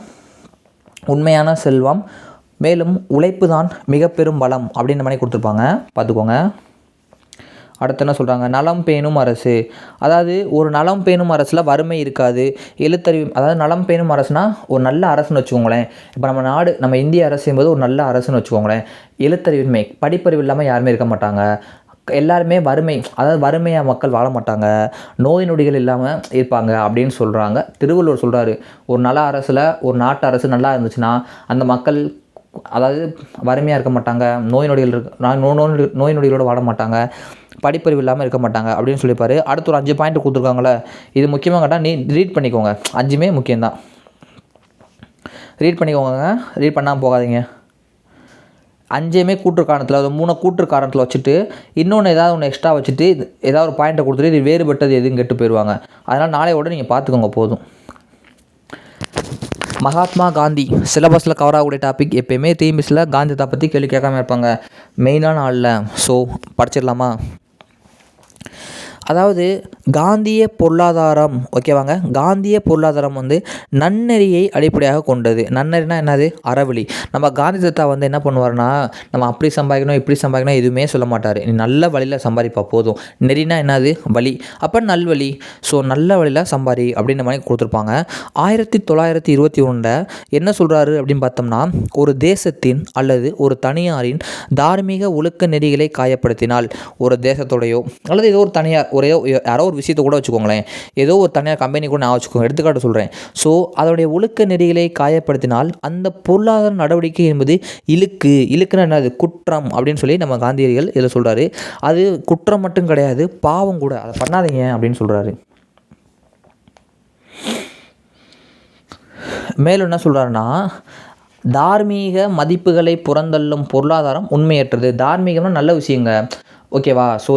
உண்மையான செல்வம், மேலும் உழைப்பு தான் மிக பெரும் பலம் அப்படின்ற மாதிரி கொடுத்துருப்பாங்க. பார்த்துக்கோங்க. அடுத்து என்ன சொல்கிறாங்க? நலம் பேணும் அரசு. அதாவது ஒரு நலம் பேணும் அரசில் வறுமை இருக்காது, எழுத்தறிவு. அதாவது நலம் பேணும் அரசுனா ஒரு நல்ல அரசுன்னு வச்சுக்கோங்களேன். இப்போ நம்ம இந்திய அரசு என்பது ஒரு நல்ல அரசுன்னு வச்சுக்கோங்களேன். எழுத்தறிவின்மை, படிப்பறிவு இல்லாமல் யாருமே இருக்க மாட்டாங்க. எல்லாருமே அதாவது வறுமையாக மக்கள் வாழ மாட்டாங்க, நோய் நொடிகள் இல்லாமல் இருப்பாங்க அப்படின்னு சொல்கிறாங்க. திருவள்ளுவர் சொல்கிறாரு, ஒரு நல்ல அரசில் ஒரு நாட்டு அரசு நல்லா இருந்துச்சுன்னா அந்த மக்கள் அதாவது வறுமையாக இருக்க மாட்டாங்க, நோய் நொடிகளோடு வாழ மாட்டாங்க, படிப்பறிவு இல்லாமல் இருக்க மாட்டாங்க அப்படின்னு சொல்லியிருப்பாரு. அடுத்து ஒரு 5 பாயிண்ட் கொடுத்துருக்காங்களே, இது முக்கியமாக கேட்டால் நீ ரீட் பண்ணிக்கோங்க. 5மே முக்கியம்தான், ரீட் பண்ணிக்கோங்க. ரீட் பண்ணாமல் போகாதீங்க. 5மே கூற்று காரணத்தில், அது 3 கூற்று காரணத்தில் வச்சுட்டு இன்னொன்று ஏதாவது ஒன்று எக்ஸ்ட்ரா வச்சுட்டு ஏதாவது ஒரு பாயிண்ட்டை கொடுத்துட்டு இது வேறுபட்டது எதுன்னு கெட்டு போயிடுவாங்க. அதனால் நாளையோட நீங்கள் பார்த்துக்கோங்க போதும். மகாத்மா காந்தி சிலபஸில் கவர் ஆகக்கூடிய டாபிக். எப்போயுமே டிஎன்பிஎஸ்சியில் காந்தி தாத்தா பற்றி கேள்வி கேட்காம இருப்பாங்க, மெயினான ஆளில். ஸோ படிச்சிடலாமா? அதாவது காந்திய பொருளாதாரம், ஓகேவாங்க. காந்திய பொருளாதாரம் வந்து நன்னெறியை அடிப்படையாக கொண்டது. நன்னெறினா என்னது? அறவழி. நம்ம காந்தி தாத்தா வந்து என்ன பண்ணுவார்னா, நம்ம அப்படி சம்பாதிக்கணும் இப்படி சம்பாதிக்கணும் எதுவுமே சொல்ல மாட்டார். நீ நல்ல வழியில் சம்பாதிப்பா போதும். நெறினா என்னது? வழி. அப்போ நல்வழி. ஸோ நல்ல வழியில் சம்பாதி அப்படின்ற மாதிரி கொடுத்துருப்பாங்க. 1921 என்ன சொல்கிறாரு அப்படின்னு பார்த்தோம்னா, ஒரு தேசத்தின் அல்லது ஒரு தனியாரின் தார்மீக ஒழுக்க நெறிகளை காயப்படுத்தினால், ஒரு தேசத்தோடையோ அல்லது ஏதோ ஒரு தனியார் யாரோ ஒரு விஷயத்தை கூட வச்சுக்கோங்களேன், ஏதோ ஒரு தனியார் கம்பெனி கூட நான் வச்சுக்கோங்க, எடுத்துக்காட்டு சொல்கிறேன். ஸோ அதோடைய ஒழுக்க நெறிகளை காயப்படுத்தினால் அந்த பொருளாதார நடவடிக்கை என்பது இழுக்குன்னா என்னது? குற்றம் அப்படின்னு சொல்லி நம்ம காந்தியடிகள் இதில் சொல்கிறாரு. அது குற்றம் மட்டும் கிடையாது, பாவம் கூட. அதை பண்ணாதீங்க அப்படின்னு சொல்கிறாரு. மேலும் என்ன சொல்கிறாருன்னா, தார்மீக மதிப்புகளை புறந்தள்ளும் பொருளாதாரம் உண்மையற்றது. தார்மீகம்னா நல்ல விஷயங்க, ஓகேவா? ஸோ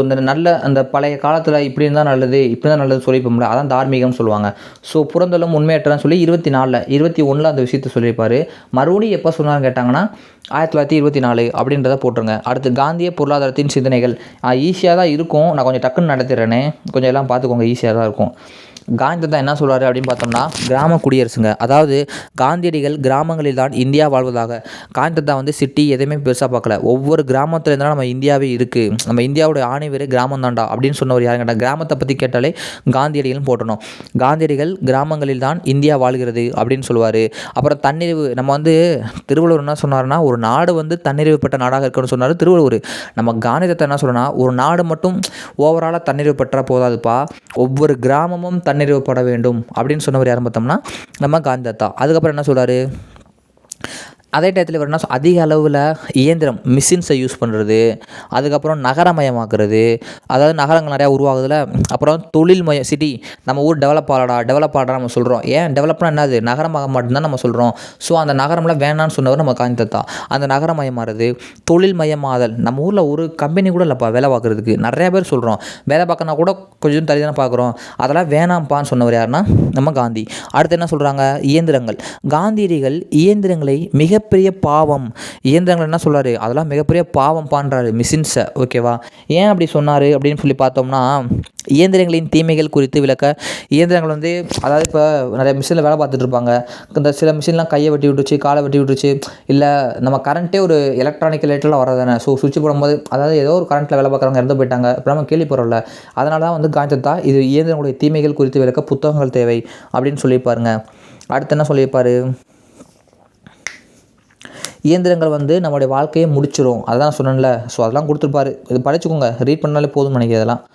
அந்த பழைய காலத்தில் இப்படி இருந்தால் நல்லது, இப்படி தான் நல்லது சொல்லிப்போம்ல, அதான் தார்மீகம்னு சொல்லுவாங்க. ஸோ புறந்தள்ளும் உண்மையற்றன்னு சொல்லி 21 அந்த விஷயத்த சொல்லியிருப்பார். மறுபடியும் எப்போ சொன்னான்னு கேட்டாங்கன்னா 1924 அப்படின்றத போட்டுருங்க. அடுத்து காந்திய பொருளாதாரத்தின் சிந்தனைகள். ஈஸியாக தான் இருக்கும், நான் கொஞ்சம் டக்குன்னு நடத்திடுறேனே, கொஞ்சம் எல்லாம் பார்த்துக்கோங்க, ஈஸியாக தான் இருக்கும். காந்தி தான் என்ன சொல்கிறாரு அப்படின்னு பார்த்தோம்னா, கிராம குடியரசுங்க. அதாவது காந்தியடிகள் கிராமங்களில் தான் இந்தியா வாழ்வதாக. காந்தி தான் வந்து சிட்டி எதையுமே பெருசாக பார்க்கல, ஒவ்வொரு கிராமத்தில் இருந்தாலும் நம்ம இந்தியாவே இருக்குது, நம்ம இந்தியாவோட ஆணைவேறு கிராமம் தாண்டா அப்படின்னு சொன்னவர் யாரும் கேட்டால், கிராமத்தை பற்றி கேட்டாலே காந்தியடிகள்னு போட்டணும். காந்தியடிகள் கிராமங்களில் தான் இந்தியா வாழ்கிறது அப்படின்னு சொல்லுவார். அப்புறம் தன்னிறைவு, நம்ம வந்து திருவள்ளுவர் என்ன சொன்னார்னா, ஒரு நாடு வந்து தன்னிறைவுப்பட்ட நாடாக இருக்கணும்னு சொன்னார் திருவள்ளுவர். நம்ம காந்தியத்தை என்ன சொல்கிறோன்னா, ஒரு நாடு மட்டும் ஓவராலாக தன்னிறைவு பெற்றால் போதாதுப்பா, ஒவ்வொரு கிராமமும் தன்னிறைவுப்பட வேண்டும் அப்படின்னு சொன்னவர் யாரும் பார்த்தோம்னா நம்ம காந்தி தாத்தா. அதுக்கப்புறம் என்ன சொல்கிறாரு, அதே டயத்தில் இவர் என்ன அதிக அளவில் இயந்திரம் மிஷின்ஸை யூஸ் பண்ணுறது, அதுக்கப்புறம் நகரமயமாக்குறது, அதாவது நகரங்கள் நிறையா உருவாகுதுல, அப்புறம் தொழில்மயம் சிட்டி, நம்ம ஊர் டெவலப் ஆகடா நம்ம சொல்கிறோம். ஏன் டெவலப்னா என்னது? நகரமாக மட்டும்தான் நம்ம சொல்கிறோம். ஸோ அந்த நகரம்லாம் வேணான்னு சொன்னவர் நம்ம காந்தி தாத்தா. அந்த நகரமயமாகிறது, தொழில்மயமாதல். நம்ம ஊரில் ஒரு கம்பெனி கூட இல்லைப்பா வேலை பார்க்குறதுக்கு, நிறையா பேர் சொல்கிறோம் வேலை பார்க்கனா கூட கொஞ்சம் தள்ளி தானே பார்க்குறோம், அதெல்லாம் வேணாம்ப்பான்னு சொன்னவர் யாருன்னா நம்ம காந்தி. அடுத்து என்ன சொல்கிறாங்க, இயந்திரங்கள். காந்தியடிகள் இயந்திரங்களை மிகப்பெரிய பாவம், இயந்திரங்கள் என்ன சொல்கிறாரு, அதெல்லாம் மிகப்பெரிய பாவம் பான்றாரு மிஷின்ஸை, ஓகேவா? ஏன் அப்படி சொன்னார் அப்படின்னு சொல்லி பார்த்தோம்னா, இயந்திரங்களின் தீமைகள் குறித்து விளக்க. இயந்திரங்கள் வந்து அதாவது இப்போ நிறைய மிஷினில் வேலை பார்த்துட்டு இருப்பாங்க, இந்த சில மிஷின்லாம் கையை வெட்டி விட்டுருச்சு, காலை வெட்டி விட்டுருச்சு, இல்லை நம்ம கரண்ட்டே ஒரு எலக்ட்ரானிக் லைட்டெலாம் வரதானே. ஸோ சுவிட்ச் போடும்போது அதாவது ஏதோ ஒரு கரண்ட்டில் வேலை பார்க்குறவங்க இறந்து போயிட்டாங்க, இப்போ நம்ம கேள்விப்படுறோம்ல. அதனால தான் வந்து காந்தி தாத்தா இது இயந்திரங்களுடைய தீமைகள் குறித்து விளக்க புத்தகங்கள் தேவை அப்படின்னு சொல்லியிருப்பாருங்க. அடுத்து என்ன சொல்லியிருப்பார், இயந்திரங்கள் வந்து நம்மளுடைய வாழ்க்கையை முடிச்சிடும், அதான் சொன்னேன்ல. ஸோ அதெல்லாம் கொடுத்துருப்பாரு, இது படிச்சுக்கோங்க, ரீட் பண்ணாலே போதும் நினைக்கிறேன். இதெல்லாம்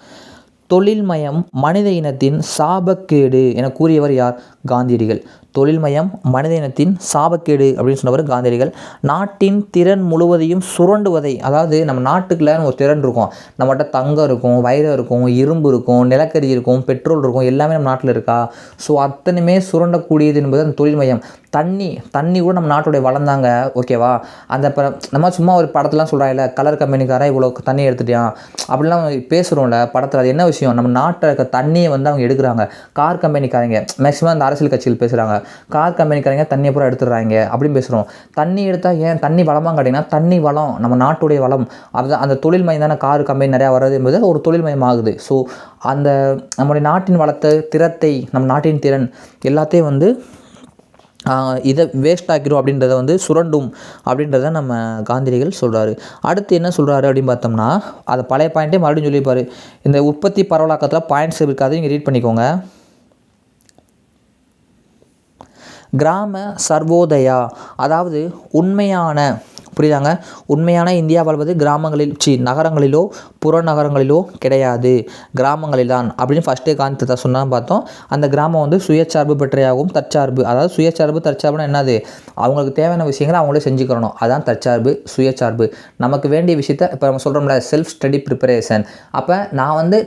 தொழில்மயம் மனித இனத்தின் சாபக்கேடு என கூறியவர் யார்? காந்தியடிகள். தொழில்மயம் மனித இனத்தின் சாபக்கேடு அப்படின்னு சொன்னவர் காந்தியடிகள். நாட்டின் திறன் முழுவதையும் சுரண்டுவதை, அதாவது நம்ம நாட்டுக்குள்ள ஒரு திறன் இருக்கும், நம்மகிட்ட தங்கம் இருக்கும், வைரம் இருக்கும், இரும்பு இருக்கும், நிலக்கரி இருக்கும், பெட்ரோல் இருக்கும், எல்லாமே நம்ம நாட்டில் இருக்கா. ஸோ அத்தனையுமே சுரண்டக்கூடியது என்பது அந்த தொழில்மயம். தண்ணி கூட நம்ம நாட்டுடைய வளம் தாங்க, ஓகேவா. அந்த இப்போ நம்ம சும்மா ஒரு படத்துலாம் சொல்கிறாங்கல்ல, கலர் கம்பெனிக்காரன் இவ்வளோ தண்ணி எடுத்துட்டான் அப்படிலாம் பேசுகிறோம்ல படத்தில். அது என்ன விஷயம், நம்ம நாட்டில் இருக்க தண்ணியை வந்து அவங்க எடுக்கிறாங்க. கார் கம்பெனிக்காரங்க மேக்ஸிமம் அந்த அரசியல் கட்சிகள் பேசுகிறாங்க, கார் கம்பெனிக்காரங்க தண்ணியை பூரா எடுத்துடுறாங்க அப்படின்னு பேசுகிறோம். தண்ணி எடுத்தால் ஏன் தண்ணி வளமாக கேட்டிங்கன்னா, தண்ணி வளம் நம்ம நாட்டுடைய வளம். அதுதான் அந்த தொழில் மயம் தானே, கார் கம்பெனி நிறையா வர்றது என்பது ஒரு தொழில் மயம் ஆகுது. ஸோ அந்த நம்முடைய நாட்டின் வளத்தை, திறத்தை, நம்ம நாட்டின் திறன் எல்லாத்தையும் வந்து இதை வேஸ்ட் ஆக்கிடும் அப்படின்றத வந்து சுரண்டும் அப்படின்றத நம்ம காந்தியடிகள் சொல்கிறாரு. அடுத்து என்ன சொல்கிறாரு அப்படின்னு பார்த்தோம்னா, அதை பழைய பாயிண்ட்டே மறுபடியும் சொல்லியிருப்பார். இந்த உற்பத்தி பரவலாக்கத்தில் பாயிண்ட்ஸ் இருக்காது, நீங்கள் ரீட் பண்ணிக்கோங்க. கிராம சர்வோதயா, அதாவது உண்மையான, புரியுதாங்க, உண்மையான இந்தியா வாழ்வது நகரங்களிலோ புறநகரங்களிலோ கிடையாது, கிராமங்களில் தான் அப்படின்னு ஃபஸ்ட்டே காந்தி சொன்னால் பார்த்தோம். அந்த கிராமம் வந்து சுயசார்பு பெற்றையாகவும் தற்சார்பு, அதாவது சுயசார்பு தற்சார்புனா என்னது, அவங்களுக்கு தேவையான விஷயங்களை அவங்களே செஞ்சுக்கிறணும், அதான் தற்சார்பு சுயசார்பு. நமக்கு வேண்டிய விஷயத்த இப்போ நம்ம சொல்கிறோம்ல, செல்ஃப் ஸ்டடி ப்ரிப்பரேஷன். அப்போ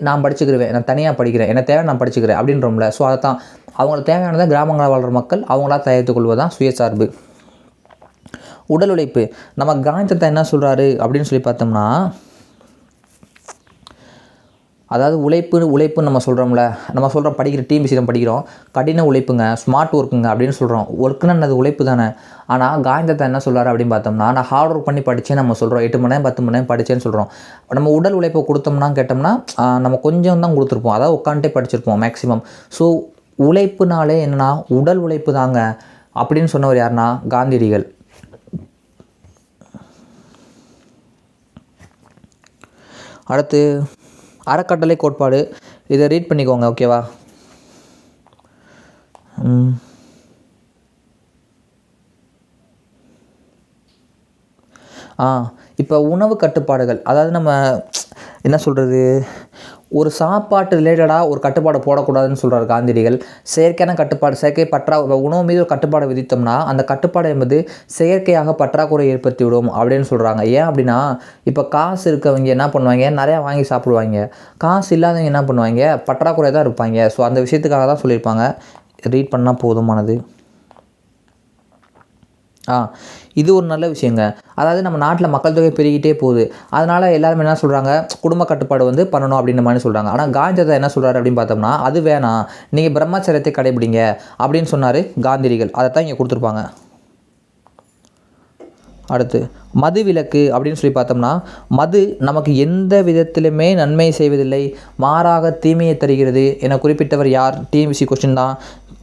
நான் படிச்சுக்கிருவேன், நான் தனியாக படிக்கிறேன், எனக்கு தேவை நான் படிச்சுக்கிறேன் அப்படின்றோம்ல. ஸோ அதை தான் அவங்களுக்கு தேவையானதை கிராமங்களில் வாழ்கிற மக்கள் அவங்களா தயாரித்து கொள்வதுதான் சுயசார்பு. உடல் உழைப்பு, நம்ம காந்தி என்ன சொல்கிறாரு அப்படின்னு சொல்லி பார்த்தோம்னா, அதாவது உழைப்புன்னு நம்ம சொல்கிறோம்ல, நம்ம சொல்கிறோம் படிக்கிற டிஎன்பிஎஸ்சி நம்ம படிக்கிறோம், கடின உழைப்புங்க, ஸ்மார்ட் ஒர்க்குங்க அப்படின்னு சொல்கிறோம். ஒர்க்குன்னு அது உழைப்பு தானே. ஆனால் காந்தி என்ன சொல்கிறாரு அப்படின்னு பார்த்தோம்னா, நான் ஹார்ட் ஒர்க் பண்ணி படித்தேன் நம்ம சொல்கிறோம், 8 மணி நேரம் 10 மணி நேரம் படித்தேன்னு சொல்கிறோம். நம்ம உடல் உழைப்பை கொடுத்தோம்னா கேட்டோம்னா நம்ம கொஞ்சம் தான் கொடுத்துருப்போம், அதாவது உட்காந்துட்டே படிச்சிருப்போம் மேக்ஸிமம். ஸோ உழைப்புனாலே என்னென்னா உடல் உழைப்பு தாங்க அப்படின்னு சொன்னவர் யாருன்னா காந்தியடிகள். அடுத்து அறக்கட்டளை கோட்பாடு, இதை ரீட் பண்ணிக்கோங்க, ஓகேவா. இப்போ உணவு கட்டுப்பாடுகள், அதாவது நம்ம என்ன சொல்கிறது, ஒரு சாப்பாட்டு ரிலேட்டடாக ஒரு கட்டுப்பாடு போடக்கூடாதுன்னு சொல்கிறார் காந்தியடிகள். செயற்கையான கட்டுப்பாடு, உணவு மீது ஒரு கட்டுப்பாடை விதித்தோம்னா அந்த கட்டுப்பாடு என்பது செயற்கையாக பற்றாக்குறை ஏற்படுத்திவிடும் அப்படின்னு சொல்கிறாங்க. ஏன் அப்படின்னா, இப்போ காசு இருக்கவங்க என்ன பண்ணுவாங்க, நிறையா வாங்கி சாப்பிடுவாங்க, காசு இல்லாதவங்க என்ன பண்ணுவாங்க, பற்றாக்குறை தான் இருப்பாங்க. ஸோ அந்த விஷயத்துக்காக தான் சொல்லியிருப்பாங்க. ரீட் பண்ணால் போதுமானது. இது ஒரு நல்ல விஷயங்க. அதாவது நம்ம நாட்டில் மக்கள் தொகை பெருகிட்டே போகுது, அதனால் எல்லாருமே என்ன சொல்கிறாங்க, குடும்ப கட்டுப்பாடு வந்து பண்ணணும் அப்படின்ற மாதிரி சொல்கிறாங்க. ஆனால் காந்தி என்ன சொல்கிறாரு அப்படின்னு பார்த்தோம்னா, அது வேணாம், நீங்கள் பிரம்மச்சரியத்தை கடைபிடிங்க அப்படின்னு சொன்னார் காந்தியடிகள். அதை தான் இங்கே கொடுத்துருப்பாங்க. அடுத்து மது விலக்கு அப்படின்னு சொல்லி பார்த்தோம்னா, மது நமக்கு எந்த விதத்திலுமே நன்மை செய்வதில்லை, மாறாக தீமையை தருகிறது என குறிப்பிட்டவர் யார்? டிஎன்பிஎஸ்சி கொஸ்டின் தான்,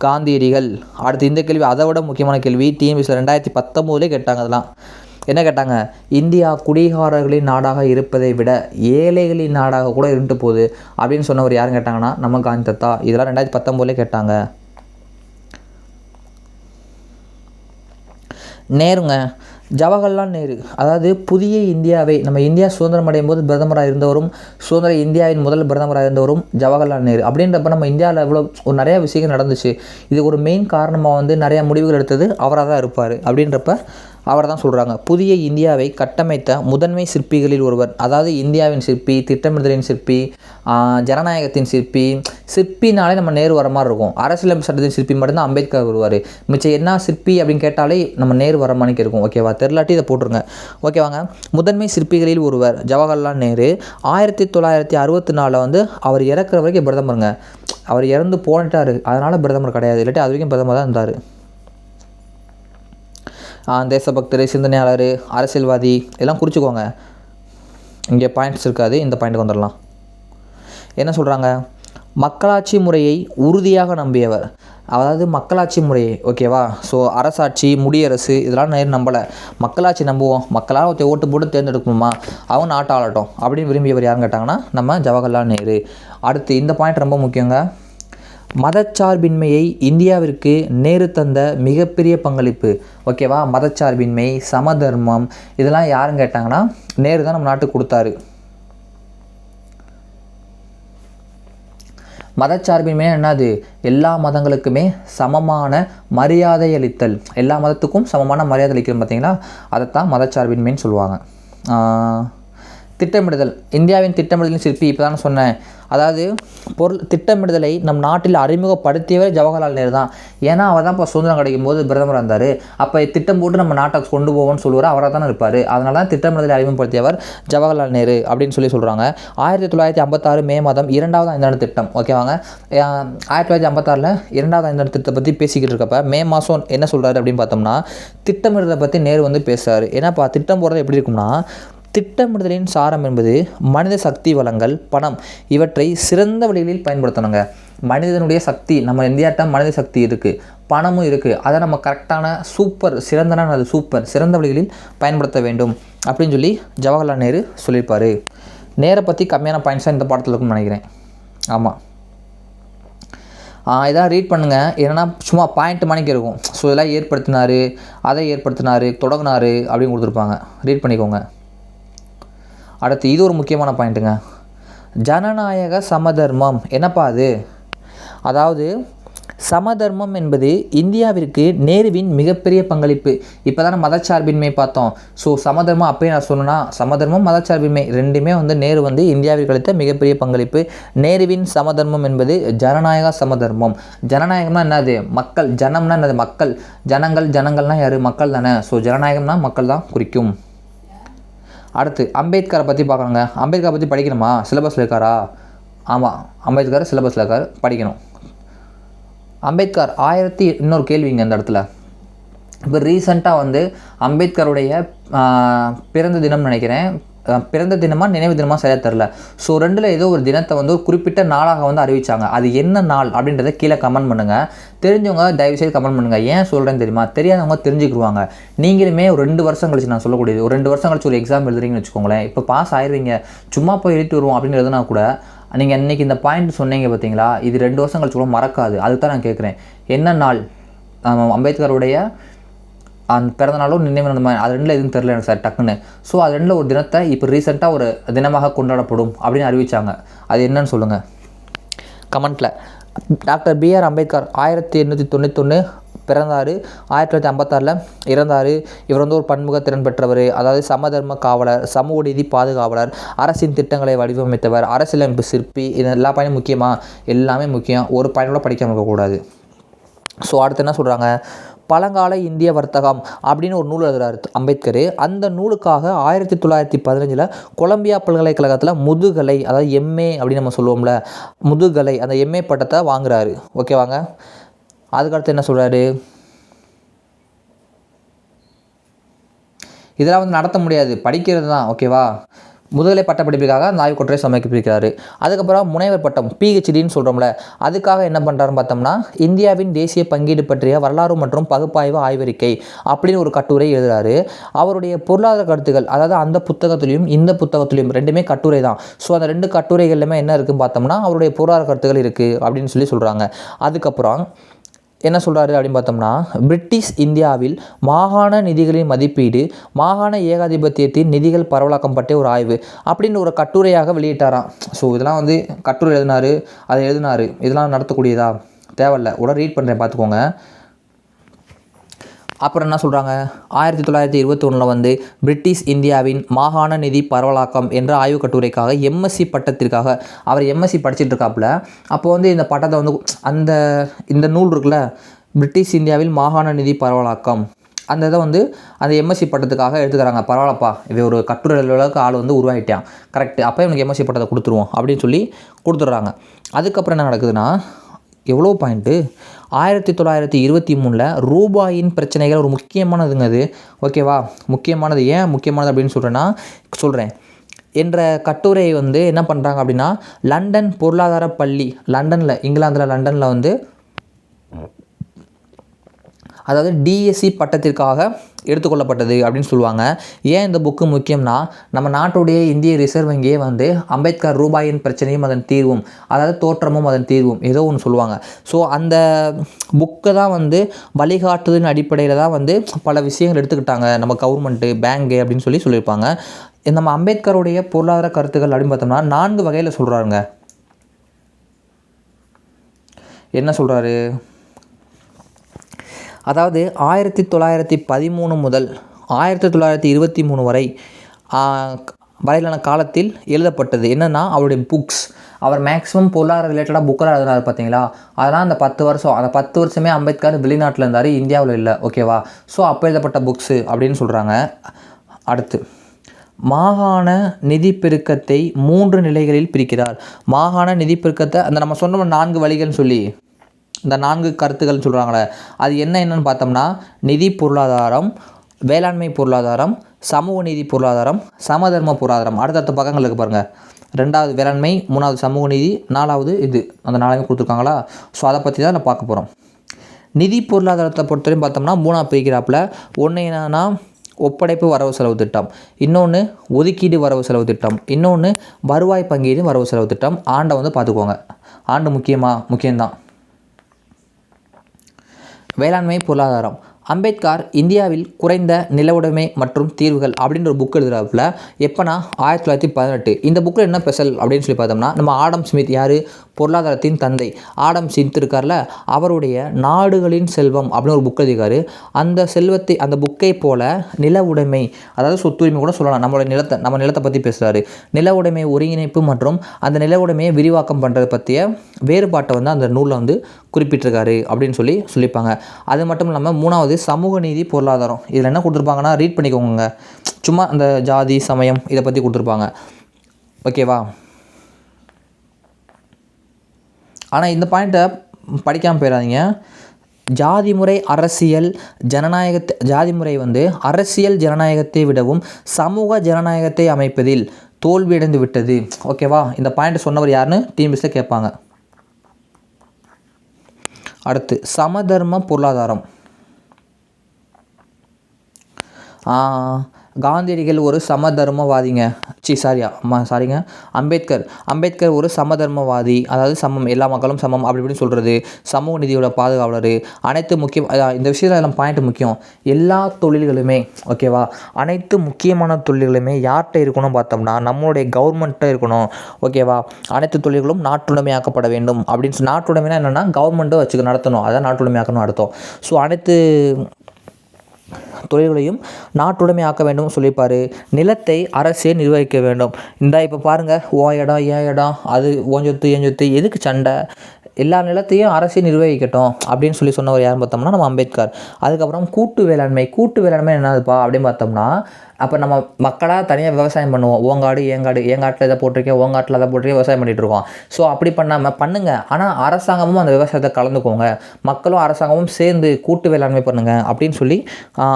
காந்தியடிகள். அடுத்து இந்த கேள்வி அதை விட முக்கியமான கேள்வி, டிஎன்பிஎஸ்சி 2019 கேட்டாங்க. அதெல்லாம் என்ன கேட்டாங்க, இந்தியா குடிகாரர்களின் நாடாக இருப்பதை விட ஏழைகளின் நாடாக கூட இருந்துட்டு போகுது அப்படின்னு சொன்னவர் யாருன்னு கேட்டாங்கன்னா நம்ம காந்தி தாத்தா. இதெல்லாம் 2019 கேட்டாங்க. நேருங்க, ஜவஹர்லால் நேரு, அதாவது புதிய இந்தியாவை, நம்ம இந்தியா சுதந்திரம் அடையும் போது பிரதமராக இருந்தவரும், சுதந்திர இந்தியாவின் முதல் பிரதமராக இருந்தவரும் ஜவஹர்லால் நேரு. அப்படின்றப்ப நம்ம இந்தியாவில் இவ்வளோ நிறையா விஷயங்கள் நடந்துச்சு, இது ஒரு மெயின் காரணமாக வந்து நிறையா முடிவுகள் எடுத்தது அவராக தான் இருப்பார். அப்படின்றப்ப அவர் தான் சொல்கிறாங்க, புதிய இந்தியாவை கட்டமைத்த முதன்மை சிற்பிகளில் ஒருவர். அதாவது இந்தியாவின் சிற்பி, திட்டமிடுதலின் சிற்பி, ஜனநாயகத்தின் சிற்பினாலே நம்ம நேரு வர மாதிரி இருக்கும். அரசியலமைப்பு சட்டத்தின் சிற்பி மட்டும்தான் அம்பேத்கர் வருவார். மிச்சம் என்ன சிற்பி அப்படின்னு கேட்டாலே நம்ம நேரு வர மாதிரி இருக்கும், ஓகேவா. தெரிலாட்டி இதை போட்டுருங்க, ஓகேவாங்க. முதன்மை சிற்பிகளில் ஒருவர் ஜவஹர்லால் நேரு. 1964 வந்து அவர் இறக்குற வரைக்கும் பிரதமருங்க. அவர் இறந்து போனிட்டார், அதனால் பிரதமர் கிடையாது, இல்லாட்டி அது வரைக்கும் பிரதமர் தான் இருந்தார். தேசபக்தர், சிந்தனையாளர், அரசியல்வாதி எல்லாம் குறிச்சிக்கோங்க. இங்கே பாயிண்ட்ஸ் இருக்காது, இந்த பாயிண்ட்டுக்கு வந்துடலாம். என்ன சொல்கிறாங்க, மக்களாட்சி முறையை உறுதியாக நம்பியவர். அதாவது மக்களாட்சி முறையை, ஓகேவா. ஸோ அரசாட்சி, முடியரசு இதெல்லாம் நேரு நம்பலை. மக்களாட்சி நம்புவோம், மக்களால் ஒருத்தர் ஓட்டு போட்டு தேர்ந்தெடுக்கணுமா, அவங்க நாட்டை ஆளட்டும் அப்படின்னு விரும்பியவர் யாருன்னு கேட்டாங்கன்னா நம்ம ஜவஹர்லால் நேரு. அடுத்து இந்த பாயிண்ட் ரொம்ப முக்கியங்க, மதச்சார்பின்மையை இந்தியாவிற்கு நேரு தந்த மிகப்பெரிய பங்களிப்பு, ஓகேவா. மதச்சார்பின்மை, சமதர்மம் இதெல்லாம் யாருன்னு கேட்டாங்கன்னா நேரு தான் நம்ம நாட்டுக்கு கொடுத்தாரு. மதச்சார்பின்மை என்னது, எல்லா மதங்களுக்குமே சமமான மரியாதை அளித்தல், எல்லா மதத்துக்கும் சமமான மரியாதை அளிக்கிறது பார்த்தீங்களா, அதைத்தான் மதச்சார்பின்மைன்னு சொல்லுவாங்க. திட்டமிடுதல், இந்தியாவின் திட்டமிடுதலின் சிற்பி இப்போ தான் சொன்னேன். அதாவது திட்டமிடுதலை நம் நாட்டில் அறிமுகப்படுத்தியவர் ஜவஹர்லால் நேரு தான். ஏன்னா அவர் தான் இப்போ சுதந்திரம் கிடைக்கும் போது பிரதமராக இருந்தார். அப்போ திட்டம் போட்டு நம்ம நாட்டை கொண்டு போவோம்னு சொல்லுவார், அவராக தானே இருப்பார். அதனால தான் திட்டமிடுதலை அறிமுகப்படுத்தியவர் ஜவஹர்லால் நேரு அப்படின்னு சொல்கிறாங்க. 1956 மே மாதம் 2வது ஐந்தாண்டு திட்டம். ஓகேவாங்க. 1956 2வது ஐந்தாண்டு திட்டத்தை பற்றி பேசிக்கிட்டு இருக்கப்ப மே மாதம் என்ன சொல்கிறாரு அப்படின்னு பார்த்தோம்னா, திட்டமிடுதலை பற்றி நேரு பேசுகிறார். ஏன்னாப்பா திட்டம் போடுறது எப்படி இருக்கும்னா, திட்டமிடுதலின் சாரம் என்பது மனித சக்தி வளங்கள், பணம் இவற்றை சிறந்த வழிகளில் பயன்படுத்தணுங்க. மனிதனுடைய சக்தி, நம்ம இந்தியாட்ட மனித சக்தி இருக்குது, பணமும் இருக்குது, அதை நம்ம கரெக்டான சிறந்த வழிகளில் பயன்படுத்த வேண்டும் அப்படின்னு சொல்லி ஜவஹர்லால் நேரு சொல்லியிருப்பார். நேரை பற்றி கம்மியான பாயிண்ட்ஸாக இந்த பாடத்தில் இருக்கும்னு நினைக்கிறேன். ஆமாம், இதெல்லாம் ரீட் பண்ணுங்கள். ஏன்னா சும்மா பாயிண்ட் மணிக்கு இருக்கும். ஸோ இதெல்லாம் ஏற்படுத்தினார், அதை ஏற்படுத்தினார், தொடங்கினார் அப்படின்னு கொடுத்துருப்பாங்க. ரீட் பண்ணிக்கோங்க. அடுத்து இது ஒரு முக்கியமான பாயிண்ட்டுங்க, ஜனநாயக சமதர்மம். என்னப்பா அது? அதாவது சமதர்மம் என்பது இந்தியாவிற்கு நேருவின் மிகப்பெரிய பங்களிப்பு. இப்போ தானே மதச்சார்பின்மை பார்த்தோம். ஸோ சமதர்மம் அப்பயே நான் சொன்னேன்னா, சமதர்மம் மதச்சார்பின்மை ரெண்டுமே நேரு இந்தியாவிற்கு அளித்த மிகப்பெரிய பங்களிப்பு. நேருவின் சமதர்மம் என்பது ஜனநாயக சமதர்மம். ஜனநாயகம்னா என்னது? மக்கள். ஜனம்னா என்னது? மக்கள். ஜனங்கள்னால் யார்? மக்கள் தானே. ஸோ ஜனநாயகம்னா மக்கள் தான் குறிக்கும். அடுத்து அம்பேத்கரை பற்றி பார்க்கணுங்க. அம்பேத்கரை பற்றி படிக்கணுமா? சிலபஸில் இருக்காரா? ஆமாம், அம்பேத்கர் சிலபஸில் இருக்கார், படிக்கணும். அம்பேத்கர் இன்னொரு கேள்விங்க இந்த இடத்துல. இப்போ ரீசெண்டாக அம்பேத்கருடைய பிறந்த தினம்னு நினைக்கிறேன், பிறந்த தினமாக நினைவு தினமாக சரியாக தெரில. ஸோ ரெண்டில் ஏதோ ஒரு தினத்தை ஒரு குறிப்பிட்ட நாளாக அறிவித்தாங்க. அது என்ன நாள் அப்படின்றத கீழே கமெண்ட் பண்ணுங்கள். தெரிஞ்சவங்க தயவுசெய்து கமெண்ட் பண்ணுங்கள். ஏன் சொல்கிறேன்னு தெரியுமா? தெரியாதவங்க தெரிஞ்சுக்கிடுவாங்க. நீங்களுமே ஒரு 2 வருஷம் கழிச்சு, நான் சொல்லக்கூடியது ஒரு 2 வருஷம் கழிச்சு ஒரு எக்ஸாம் எழுதுறீங்கன்னு வச்சுக்கோங்களேன். இப்போ பாஸ் ஆயிடுவீங்க, சும்மா போய் எழுதிட்டு வருவோம் அப்படின்னு எழுதுனா கூட நீங்கள் இன்றைக்கி இந்த பாயிண்ட் சொன்னீங்க பார்த்தீங்களா, இது 2 வருஷம் கழிச்சு கூட மறக்காது. அதுக்கு தான் நான் கேட்குறேன், என்ன நாள் அம்பேத்கருடைய அந்த பிறந்தநாளும் நினைவு நாள், அது ரெண்டில் எதுவும் தெரில எனக்கு சார் டக்குன்னு. ஸோ அது ரெண்டில் ஒரு தினத்தை இப்போ ரீசெண்டாக ஒரு தினமாக கொண்டாடப்படும் அப்படின்னு அறிவித்தாங்க. அது என்னன்னு சொல்லுங்கள் கமெண்ட்டில். Doctor B.R. அம்பேத்கர் 1891 பிறந்தார், 1956 இறந்தார். இவர் ஒரு பன்முக திறன் பெற்றவர். அதாவது சமதர்ம காவலர், சமூக நீதி பாதுகாவலர், அரசின் திட்டங்களை வடிவமைத்தவர், அரசியலமைப்பு சிற்பி. இது எல்லா பயனும் முக்கியமாக, எல்லாமே முக்கியம். ஒரு பயனோட படிக்காமல் இருக்கக்கூடாது. ஸோ அடுத்து என்ன சொல்கிறாங்க, பழங்கால இந்திய வர்த்தகம் அப்படின்னு ஒரு நூல் எழுதுகிறார் அம்பேத்கர். அந்த நூலுக்காக 1915 கொலம்பியா பல்கலைக்கழகத்தில் முதுகலை, அதாவது MA அப்படின்னு நம்ம சொல்லுவோம்ல, முதுகலை, அந்த MA பட்டத்தை வாங்குறாரு. ஓகேவாங்க. அதுக்கடுத்து என்ன சொல்கிறாரு, இதெல்லாம் நடத்த முடியாது, படிக்கிறது தான். ஓகேவா. முதுகலை பட்டப்படிப்புக்காக அந்த ஆய்வுக்கட்டுரை சமர்ப்பிக்கிறாரு. அதுக்கப்புறம் முனைவர் பட்டம் PhDன்னு சொல்கிறோம்ல, அதுக்காக என்ன பண்ணுறாருன்னு பார்த்தோம்னா, இந்தியாவின் தேசிய பங்கீடு பற்றிய வரலாறு மற்றும் பகுப்பாய்வு ஆய்வறிக்கை அப்படின்னு ஒரு கட்டுரை எழுதுகிறாரு. அவருடைய பொருளாதார கருத்துக்கள், அதாவது அந்த புத்தகத்துலேயும் இந்த புத்தகத்துலேயும் ரெண்டுமே கட்டுரை தான். ஸோ அந்த 2 கட்டுரைகள்லையுமே என்ன இருக்குதுன்னு பார்த்தோம்னா, அவருடைய பொருளாதார கருத்துக்கள் இருக்குது அப்படின்னு சொல்கிறாங்க. அதுக்கப்புறம் என்ன சொல்கிறாரு அப்படின்னு பார்த்தோம்னா, பிரிட்டிஷ் இந்தியாவில் மாகாண நிதிகளின் மதிப்பீடு, மாகாண ஏகாதிபத்தியத்தின் நிதிகள் பரவலாக்கம் பற்றிய ஒரு ஆய்வு அப்படின்னு ஒரு கட்டுரையாக வெளியிட்டாராம். ஸோ இதெல்லாம் கட்டுரை எழுதினார். இதெல்லாம் நடத்தக்கூடியதா? தேவையில்லை, உடனே ரீட் பண்ணுறேன், பார்த்துக்கோங்க. அப்புறம் என்ன சொல்கிறாங்க, 1921 பிரிட்டிஷ் இந்தியாவின் மாகாண நிதி பரவலாக்கம் என்ற ஆய்வு கட்டுரைக்காக MSc பட்டத்திற்காக அவர் MSc படிச்சுட்டு இருக்காப்புல. அப்போ இந்த பட்டத்தை இந்த நூல் இருக்குல்ல, பிரிட்டிஷ் இந்தியாவில் மாகாண நிதி பரவலாக்கம், அந்த இதை அந்த MSc பட்டத்துக்காக எடுத்துக்கிறாங்க. பரவாயில்லப்பா, இது ஒரு கட்டுரை அளவுக்கு ஆள் உருவாகிட்டான், கரெக்டு, அப்போ இவனுக்கு MSc பட்டத்தை கொடுத்துருவோம் அப்படின்னு சொல்லி கொடுத்துட்றாங்க. அதுக்கப்புறம் என்ன நடக்குதுன்னா, எவ்வளோ பாயிண்ட்டு, 1923 ரூபாயின் பிரச்சனைகள் ஒரு முக்கியமானதுங்க அது. ஓகேவா. முக்கியமானது. ஏன் முக்கியமானது அப்படின்னு சொல்கிறேன் என்ற கட்டுரை என்ன பண்ணுறாங்க அப்படின்னா, லண்டன் பொருளாதார பள்ளி, இங்கிலாந்தில் லண்டனில் அதாவது DSc பட்டத்திற்காக எடுத்துக்கொள்ளப்பட்டது அப்படின்னு சொல்லுவாங்க. ஏன் இந்த புக்கு முக்கியம்னா, நம்ம நாட்டுடைய இந்திய ரிசர்வ் வங்கியே அம்பேத்கர் ரூபாயின் பிரச்சனையும் அதன் தீர்வும், அதாவது தோற்றமும் அதன் தீர்வும் ஏதோ ஒன்று சொல்லுவாங்க. ஸோ அந்த புக்கை தான் வழிகாட்டுதலின் அடிப்படையில் தான் பல விஷயங்கள் எடுத்துக்கிட்டாங்க நம்ம கவர்மெண்ட்டு, பேங்கு அப்படின்னு சொல்லியிருப்பாங்க. நம்ம அம்பேத்கருடைய பொருளாதார கருத்துக்கள் அப்படின்னு பார்த்தோம்னா 4 வகையில் சொல்கிறாருங்க. என்ன சொல்கிறாரு, அதாவது 1913 முதல் 1923 வரை வரையிலான காலத்தில் எழுதப்பட்டது. என்னென்னா அவருடைய புக்ஸ், அவர் மேக்ஸிமம் பொருளாதார ரிலேட்டடாக புக்கெல்லாம் எழுதினார் பார்த்தீங்களா. அதெல்லாம் அந்த 10 வருஷம், அந்த 10 வருஷமே அம்பேத்கர் வெளிநாட்டில் இருந்தார், இந்தியாவில் இல்லை. ஓகேவா. ஸோ அப்போ எழுதப்பட்ட புக்ஸு அப்படின்னு சொல்கிறாங்க. அடுத்து, மாகாண நிதி பெருக்கத்தை 3 நிலைகளில் பிரிக்கிறார். மாகாண நிதி பெருக்கத்தை அந்த நம்ம சொன்ன 4 வழிகள்னு சொல்லி இந்த 4 கருத்துக்கள்னு சொல்கிறாங்களே, அது என்னென்னு பார்த்தோம்னா நிதி பொருளாதாரம், வேளாண்மை பொருளாதாரம், சமூக நீதி பொருளாதாரம், சமதர்ம பொருளாதாரம். அடுத்தடுத்த பக்கங்களுக்கு பாருங்கள். 2வது வேளாண்மை, 3வது சமூக நீதி, 4வது இது. அந்த 4மே கொடுத்துருக்காங்களா. ஸோ அதை பற்றி தான் நான் பார்க்க போகிறோம். நிதி பொருளாதாரத்தை பொறுத்தவரையும் பார்த்தோம்னா 3ஆக பிரிக்கிறாப்புல. ஒன்று என்னன்னா ஒப்படைப்பு வரவு செலவு திட்டம், இன்னொன்று ஒதுக்கீடு வரவு செலவு திட்டம், இன்னொன்று வருவாய் பங்கீடு வரவு செலவு திட்டம். ஆண்டை வந்து பார்த்துக்கோங்க, ஆண்டு முக்கியம்தான். வேளாண்மை பொருளாதாரம். அம்பேத்கர் இந்தியாவில் குறைந்த நில உடைமை மற்றும் தீர்வுகள் அப்படின்ற ஒரு புக் எழுதுறாப்புல. எப்போனா 1918. இந்த புக்கில் என்ன ஸ்பெஷல் அப்படின்னு சொல்லி பார்த்தோம்னா, நம்ம ஆடம் ஸ்மித், யார் பொருளாதாரத்தின் தந்தை ஆடம் ஸ்மித் இருக்கார்ல, அவருடைய நாடுகளின் செல்வம் அப்படின்னு ஒரு புக் எழுதியிருக்காரு. அந்த செல்வத்தை, அந்த புக்கை போல் நில உடைமை, அதாவது சொத்துரிமை கூட சொல்லலாம். நம்ம நிலத்தை பற்றி பேசுகிறாரு. நில உடைமை ஒருங்கிணைப்பு மற்றும் அந்த நில உடைமையை விரிவாக்கம் பண்ணுறது பற்றிய வேறுபாட்டை வந்து அந்த நூலில் வந்து குறிப்பிட்டிருக்காரு அப்படின்னு சொல்லியிருப்பாங்க. அது மட்டும் இல்லாமல் 3வது சமூக நீதி பொருளாதாரம். இதில் என்ன கொடுத்துருப்பாங்கன்னா ரீட் பண்ணிக்கோங்க. சும்மா அந்த ஜாதி சமயம் இதை பற்றி கொடுத்துருப்பாங்க. ஓகேவா. ஆனால் இந்த பாயிண்ட்டை படிக்காமல் போயிடாதீங்க. ஜாதி முறை வந்து அரசியல் ஜனநாயகத்தை விடவும் சமூக ஜனநாயகத்தை அமைப்பதில் தோல்வியடைந்து விட்டது. ஓகேவா. இந்த பாயிண்ட் சொன்னவர் யாருன்னு டிஎன்பிஎஸ்சியில் கேட்பாங்க. அடுத்து, சமதர்ம பொருளாதாரம். காந்தியடிகள் ஒரு சமதர்மவாதிங்க. அம்பேத்கர் ஒரு சமதர்மவாதி, அதாவது சமம், எல்லா மக்களும் சமம் அப்படி இப்படின்னு சொல்கிறது. சமூக நீதியோட பாதுகாவலர். அனைத்து இந்த விஷயத்தில் எல்லாம் பாயிண்ட் முக்கியம். எல்லா தொழில்களுமே, ஓகேவா, அனைத்து முக்கியமான தொழில்களுமே யார்கிட்ட இருக்கணும் பார்த்தோம்னா நம்மளுடைய கவர்மெண்ட்டாக இருக்கணும். ஓகேவா. அனைத்து தொழில்களும் நாட்டுடைமையாக்கப்பட வேண்டும் அப்படின்னு நாட்டுடைமைனா என்னென்னா கவர்மெண்ட்டை நடத்தணும், அதான் நாட்டுடைமையாக்கணும் அர்த்தம். ஸோ அனைத்து தொழில்களையும் நாட்டுடைமை ஆக்க வேண்டும் சொல்லியிருப்பார். நிலத்தை அரசே நிர்வகிக்க வேண்டும். இப்போ பாருங்கள், ஏன் இடம், அது ஓஞ்சொத்து ஏஞ்சொத்து, எதுக்கு சண்டை, எல்லா நிலத்தையும் அரசே நிர்வகிக்கட்டும் அப்படின்னு சொன்னவர் யாருன்னு பார்த்தோம்னா நம்ம அம்பேத்கர். அதுக்கப்புறம் கூட்டு வேளாண்மை என்னதுப்பா அப்படின்னு பார்த்தோம்னா, அப்போ நம்ம மக்களாக தனியாக விவசாயம் பண்ணுவோம். ஓங்காடு ஏங்காடு, ஏங்காட்டில் இதை போட்டிருக்கேன், ஓங்காட்டில் அதை போட்டிருக்கேன், விவசாயம் பண்ணிகிட்ருக்கோம். ஸோ அப்படி பண்ணாமல் பண்ணுங்கள், ஆனால் அரசாங்கமும் அந்த விவசாயத்தை கலந்துக்கோங்க, மக்களும் அரசாங்கமும் சேர்ந்து கூட்டு வேளாண்மை பண்ணுங்கள் அப்படின்னு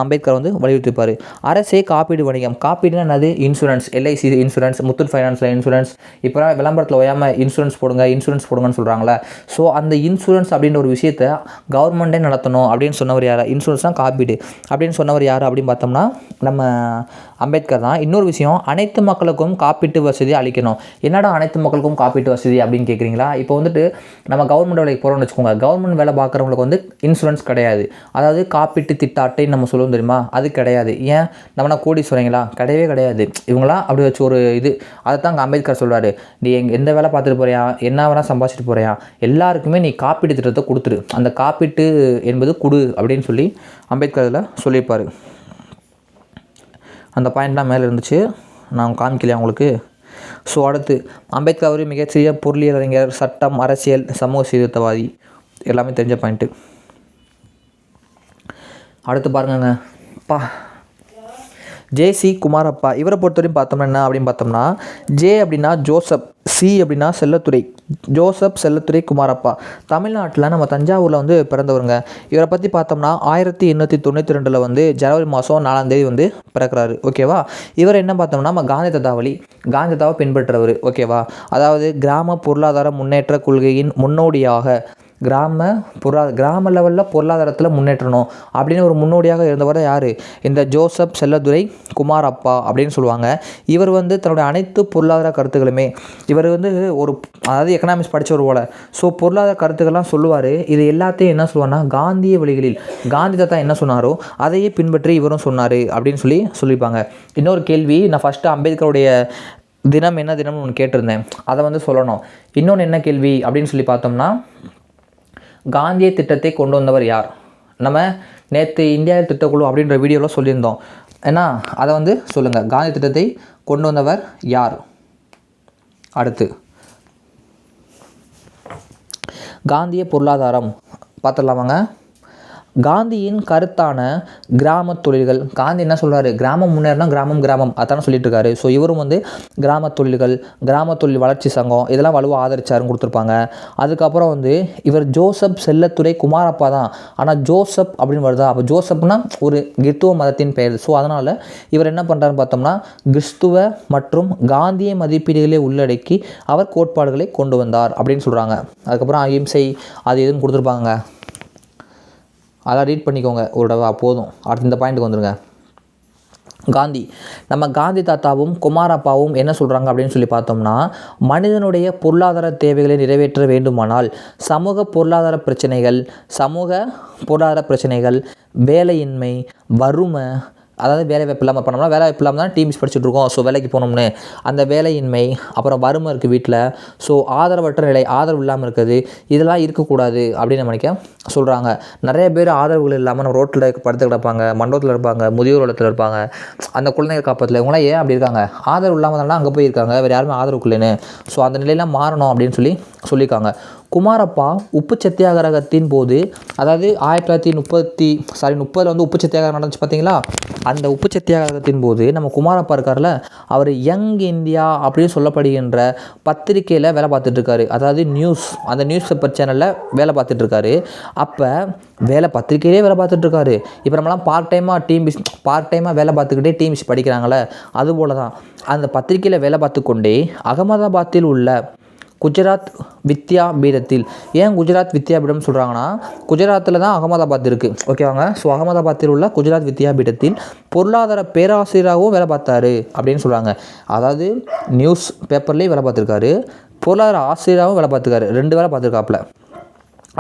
அம்பேத்கர் வந்து வலியுறுத்திப்பார். அரசே காப்பீடு வணிகம். காப்பீடுனா என்னது? இன்சூரன்ஸ், எல்ஐசி இன்சூரன்ஸ், முத்தூட் ஃபைனான்ஸில் இன்சூரன்ஸ். இப்போ விளம்பரத்தில் ஓயாமல் இன்சூரன்ஸ் போடுங்கன்னு சொல்கிறாங்களே. ஸோ அந்த இன்சூரன்ஸ் அப்படின்ற ஒரு விஷயத்தை கவர்மெண்ட்டே நடத்தணும் அப்படின்னு சொன்னவர் யார்? இன்சூரன்ஸ்னால் காப்பீடு அப்படின்னு சொன்னவர் யார் அப்படின்னு பார்த்தோம்னா நம்ம அம்பேத்கர் தான். இன்னொரு விஷயம், அனைத்து மக்களுக்கும் காப்பீட்டு வசதி அளிக்கணும். என்னடா அனைத்து மக்களுக்கும் காப்பீட்டு வசதி அப்படின்னு கேட்குறீங்களா? இப்போ வந்துட்டு நம்ம கவர்மெண்ட் வேலைக்கு போகிறோம்னு வச்சுக்கோங்க. கவர்மெண்ட் வேலை பார்க்குறவங்களுக்கு வந்து இன்சூரன்ஸ் கிடையாது, அதாவது காப்பீட்டு திட்ட அட்டைன்னு நம்ம சொல்லுவோம் தெரியுமா, அது கிடையாது. ஏன் நம்மனா கோடீஸ்வரங்களா? கிடையாது. இவங்களாம் அப்படி வச்சு ஒரு இது. அதை தான் அம்பேத்கர் சொல்கிறாரு, நீ எந்த வேலை பார்த்துட்டு போறியா, என்ன வேணால் சம்பாதிச்சிட்டு போறியா, எல்லாருக்குமே நீ காப்பீட்டு திட்டத்தை கொடுத்துரு, அந்த காப்பீட்டு என்பது கொடு அப்படின்னு அம்பேத்கர் அதில் சொல்லியிருப்பார். அந்த பாயிண்ட்லாம் மேலே இருந்துச்சு, நான் காமிக்கலையா உங்களுக்கு. ஸோ அடுத்து, அம்பேத்கர் ஒரு மிகச்சிறிய பொருளியல் அறிஞர், சட்டம், அரசியல், சமூக சீர்திருத்தவாதி, எல்லாமே தெரிஞ்ச பாயிண்ட்டு. அடுத்து பாருங்கங்க, ஜே.சி. குமாரப்பா. இவரை பொறுத்தவரையும் பார்த்தோம்னா என்ன அப்படின்னு பார்த்தோம்னா, ஜே அப்படின்னா ஜோசப், சி அப்படின்னா செல்லத்துறை, ஜோசப் செல்லத்துறை குமாரப்பா. தமிழ்நாட்டில் நம்ம தஞ்சாவூரில் வந்து பிறந்தவருங்க. இவரை பற்றி பார்த்தோம்னா 1892 வந்து ஜனவரி மாதம் 4ஆம் தேதி வந்து பிறக்கிறாரு. ஓகேவா. இவர் என்ன பார்த்தோம்னா நம்ம காந்தி தாத்தாவை பின்பற்றுறவர். ஓகேவா. அதாவது கிராம பொருளாதார முன்னேற்ற கொள்கையின் முன்னோடியாக கிராம லெவலில் பொருளாதாரத்தில் முன்னேற்றணும் அப்படின்னு ஒரு முன்னோடியாக இருந்தவர் யார்? இந்த ஜோசப் செல்லத்துறை குமாரப்பா அப்படின்னு சொல்லுவாங்க. இவர் வந்து தன்னுடைய அனைத்து பொருளாதார கருத்துக்களுமே, இவர் வந்து அதாவது எக்கனாமிக்ஸ் படித்தவர் போல். ஸோ பொருளாதார கருத்துக்கள்லாம் சொல்லுவார். இது எல்லாத்தையும் என்ன சொல்லுவார்னா காந்திய வழிகளில், காந்தி தாத்தா என்ன சொன்னாரோ அதையே பின்பற்றி இவரும் சொன்னார் அப்படின்னு சொல்லியிருப்பாங்க. இன்னொரு கேள்வி, நான் ஃபஸ்ட்டு அம்பேத்கருடைய தினம் என்ன தினம்னு ஒன்று கேட்டிருந்தேன், அதை வந்து சொல்லணும். இன்னொன்று என்ன கேள்வி அப்படின்னு பார்த்தோம்னா, காந்திய திட்டத்தை கொண்டு வந்தவர் யார்? நம்ம நேற்று இந்தியா திட்டக்குழு அப்படின்ற வீடியோவில் சொல்லியிருந்தோம். ஏன்னா அதை வந்து சொல்லுங்கள். காந்தி திட்டத்தை கொண்டு வந்தவர் யார்? அடுத்து காந்திய பொருளாதாரம் பார்த்துடலாமாங்க. காந்தியின் கருத்தான கிராம தொழில்கள். காந்தி என்ன சொல்கிறாரு? கிராமம் முன்னேறினா கிராமம் அதான சொல்லிட்டு இருக்காரு. ஸோ இவரும் வந்து கிராம தொழில்கள், கிராம தொழில் வளர்ச்சி சங்கம் இதெல்லாம் வலுவாக ஆதரிச்சாருன்னு கொடுத்துருப்பாங்க. அதுக்கப்புறம் வந்து இவர் ஜோசப் செல்லத்துறை குமாரப்பா தான். ஆனால் ஜோசப் அப்படின்னு வருதா? அப்போ ஜோசப்னா ஒரு கிறிஸ்துவ மதத்தின் பெயர். ஸோ அதனால் இவர் என்ன பண்ணுறாருன்னு பார்த்தோம்னா கிறிஸ்துவ மற்றும் காந்திய மதிப்பீடுகளை உள்ளடக்கி அவர் கோட்பாடுகளை கொண்டு வந்தார் அப்படின்னு சொல்கிறாங்க. அதுக்கப்புறம் அகிம்சை அது எதுன்னு கொடுத்துருப்பாங்க. அதெல்லாம் ரீட் பண்ணிக்கோங்க ஒரு தடவை போதும். அடுத்து இந்த பாயிண்ட்டுக்கு வந்துடுங்க. காந்தி நம்ம காந்தி தாத்தாவும் குமாரப்பாவும் என்ன சொல்கிறாங்க அப்படின்னு சொல்லி பார்த்தோம்னா, மனிதனுடைய பொருளாதார தேவைகளை நிறைவேற்ற வேண்டுமானால் சமூக பொருளாதார பிரச்சனைகள், வேலையின்மை, வறுமை, அதாவது வேலை வாய்ப்பு இல்லாமல் பண்ணோம்னா வேலை வாய்ப்பு இல்லாமல் தான் டீம்ஸ் படிச்சுட்ருக்கோம். ஸோ வேலைக்கு போனோம்னு அந்த வேலையின்மை, அப்புறம் வறுமை இருக்குது வீட்டில். ஸோ ஆதரவற்ற நிலை, ஆதரவு இல்லாமல் இருக்குது, இதெல்லாம் இருக்கக்கூடாது அப்படின்னு நினைக்க சொல்கிறாங்க. நிறைய பேர் ஆதரவுகள் இல்லாமல் நம்ம ரோட்டில் படுத்து கிடப்பாங்க, மண்டபத்தில் இருப்பாங்க, முதியோர் இல்லத்தில் இருப்பாங்க. அந்த குழந்தைகள் காப்பத்தில் இவங்களாம் ஏன் அப்படி இருக்காங்க? ஆதரவு இல்லாமல் தானே அங்கே போயிருக்காங்க, வேறு யாருமே ஆதரவு இல்லைன்னு. ஸோ அந்த நிலையெல்லாம் மாறணும் அப்படின்னு சொல்லியிருக்காங்க. குமாரப்பா உப்பு சத்தியாகிரகத்தின் போது, அதாவது 1930 வந்து உப்பு சத்தியாகிரகம் நடந்துச்சு பார்த்தீங்களா? அந்த உப்பு சத்தியாகிரகத்தின் போது நம்ம குமாரப்பா இருக்கார்ல, அவர் யங் இந்தியா அப்படின்னு சொல்லப்படுகின்ற பத்திரிக்கையில் வேலை பார்த்துட்ருக்காரு. அதாவது அந்த நியூஸ் பேப்பர் சேனலில் வேலை பார்த்துட்ருக்காரு. அப்போ பத்திரிக்கையிலே வேலை பார்த்துட்ருக்காரு. இப்போ நம்மளாம் பார்ட் டைமாக வேலை பார்த்துக்கிட்டே டீம்ஸ் படிக்கிறாங்களே, அதுபோல தான் அந்த பத்திரிக்கையில் வேலை பார்த்து கொண்டே அகமதாபாத்தில் உள்ள குஜராத் வித்யா பீடத்தில். ஏன் குஜராத் வித்யா பீடம் சொல்கிறாங்கன்னா, குஜராத்தில் தான் அகமதாபாத் இருக்குது, ஓகேவாங்க. ஸோ அகமதாபாத்தில் உள்ள குஜராத் வித்யா பீடத்தில் பொருளாதார பேராசிரியராகவும் வேலை பார்த்தாரு அப்படின்னு சொல்கிறாங்க. அதாவது நியூஸ் பேப்பர்லேயும் வேலை பார்த்துருக்காரு, பொருளாதார ஆசிரியராகவும் வேலை பார்த்துருக்காரு, 2 வேலை பார்த்துருக்காப்புல.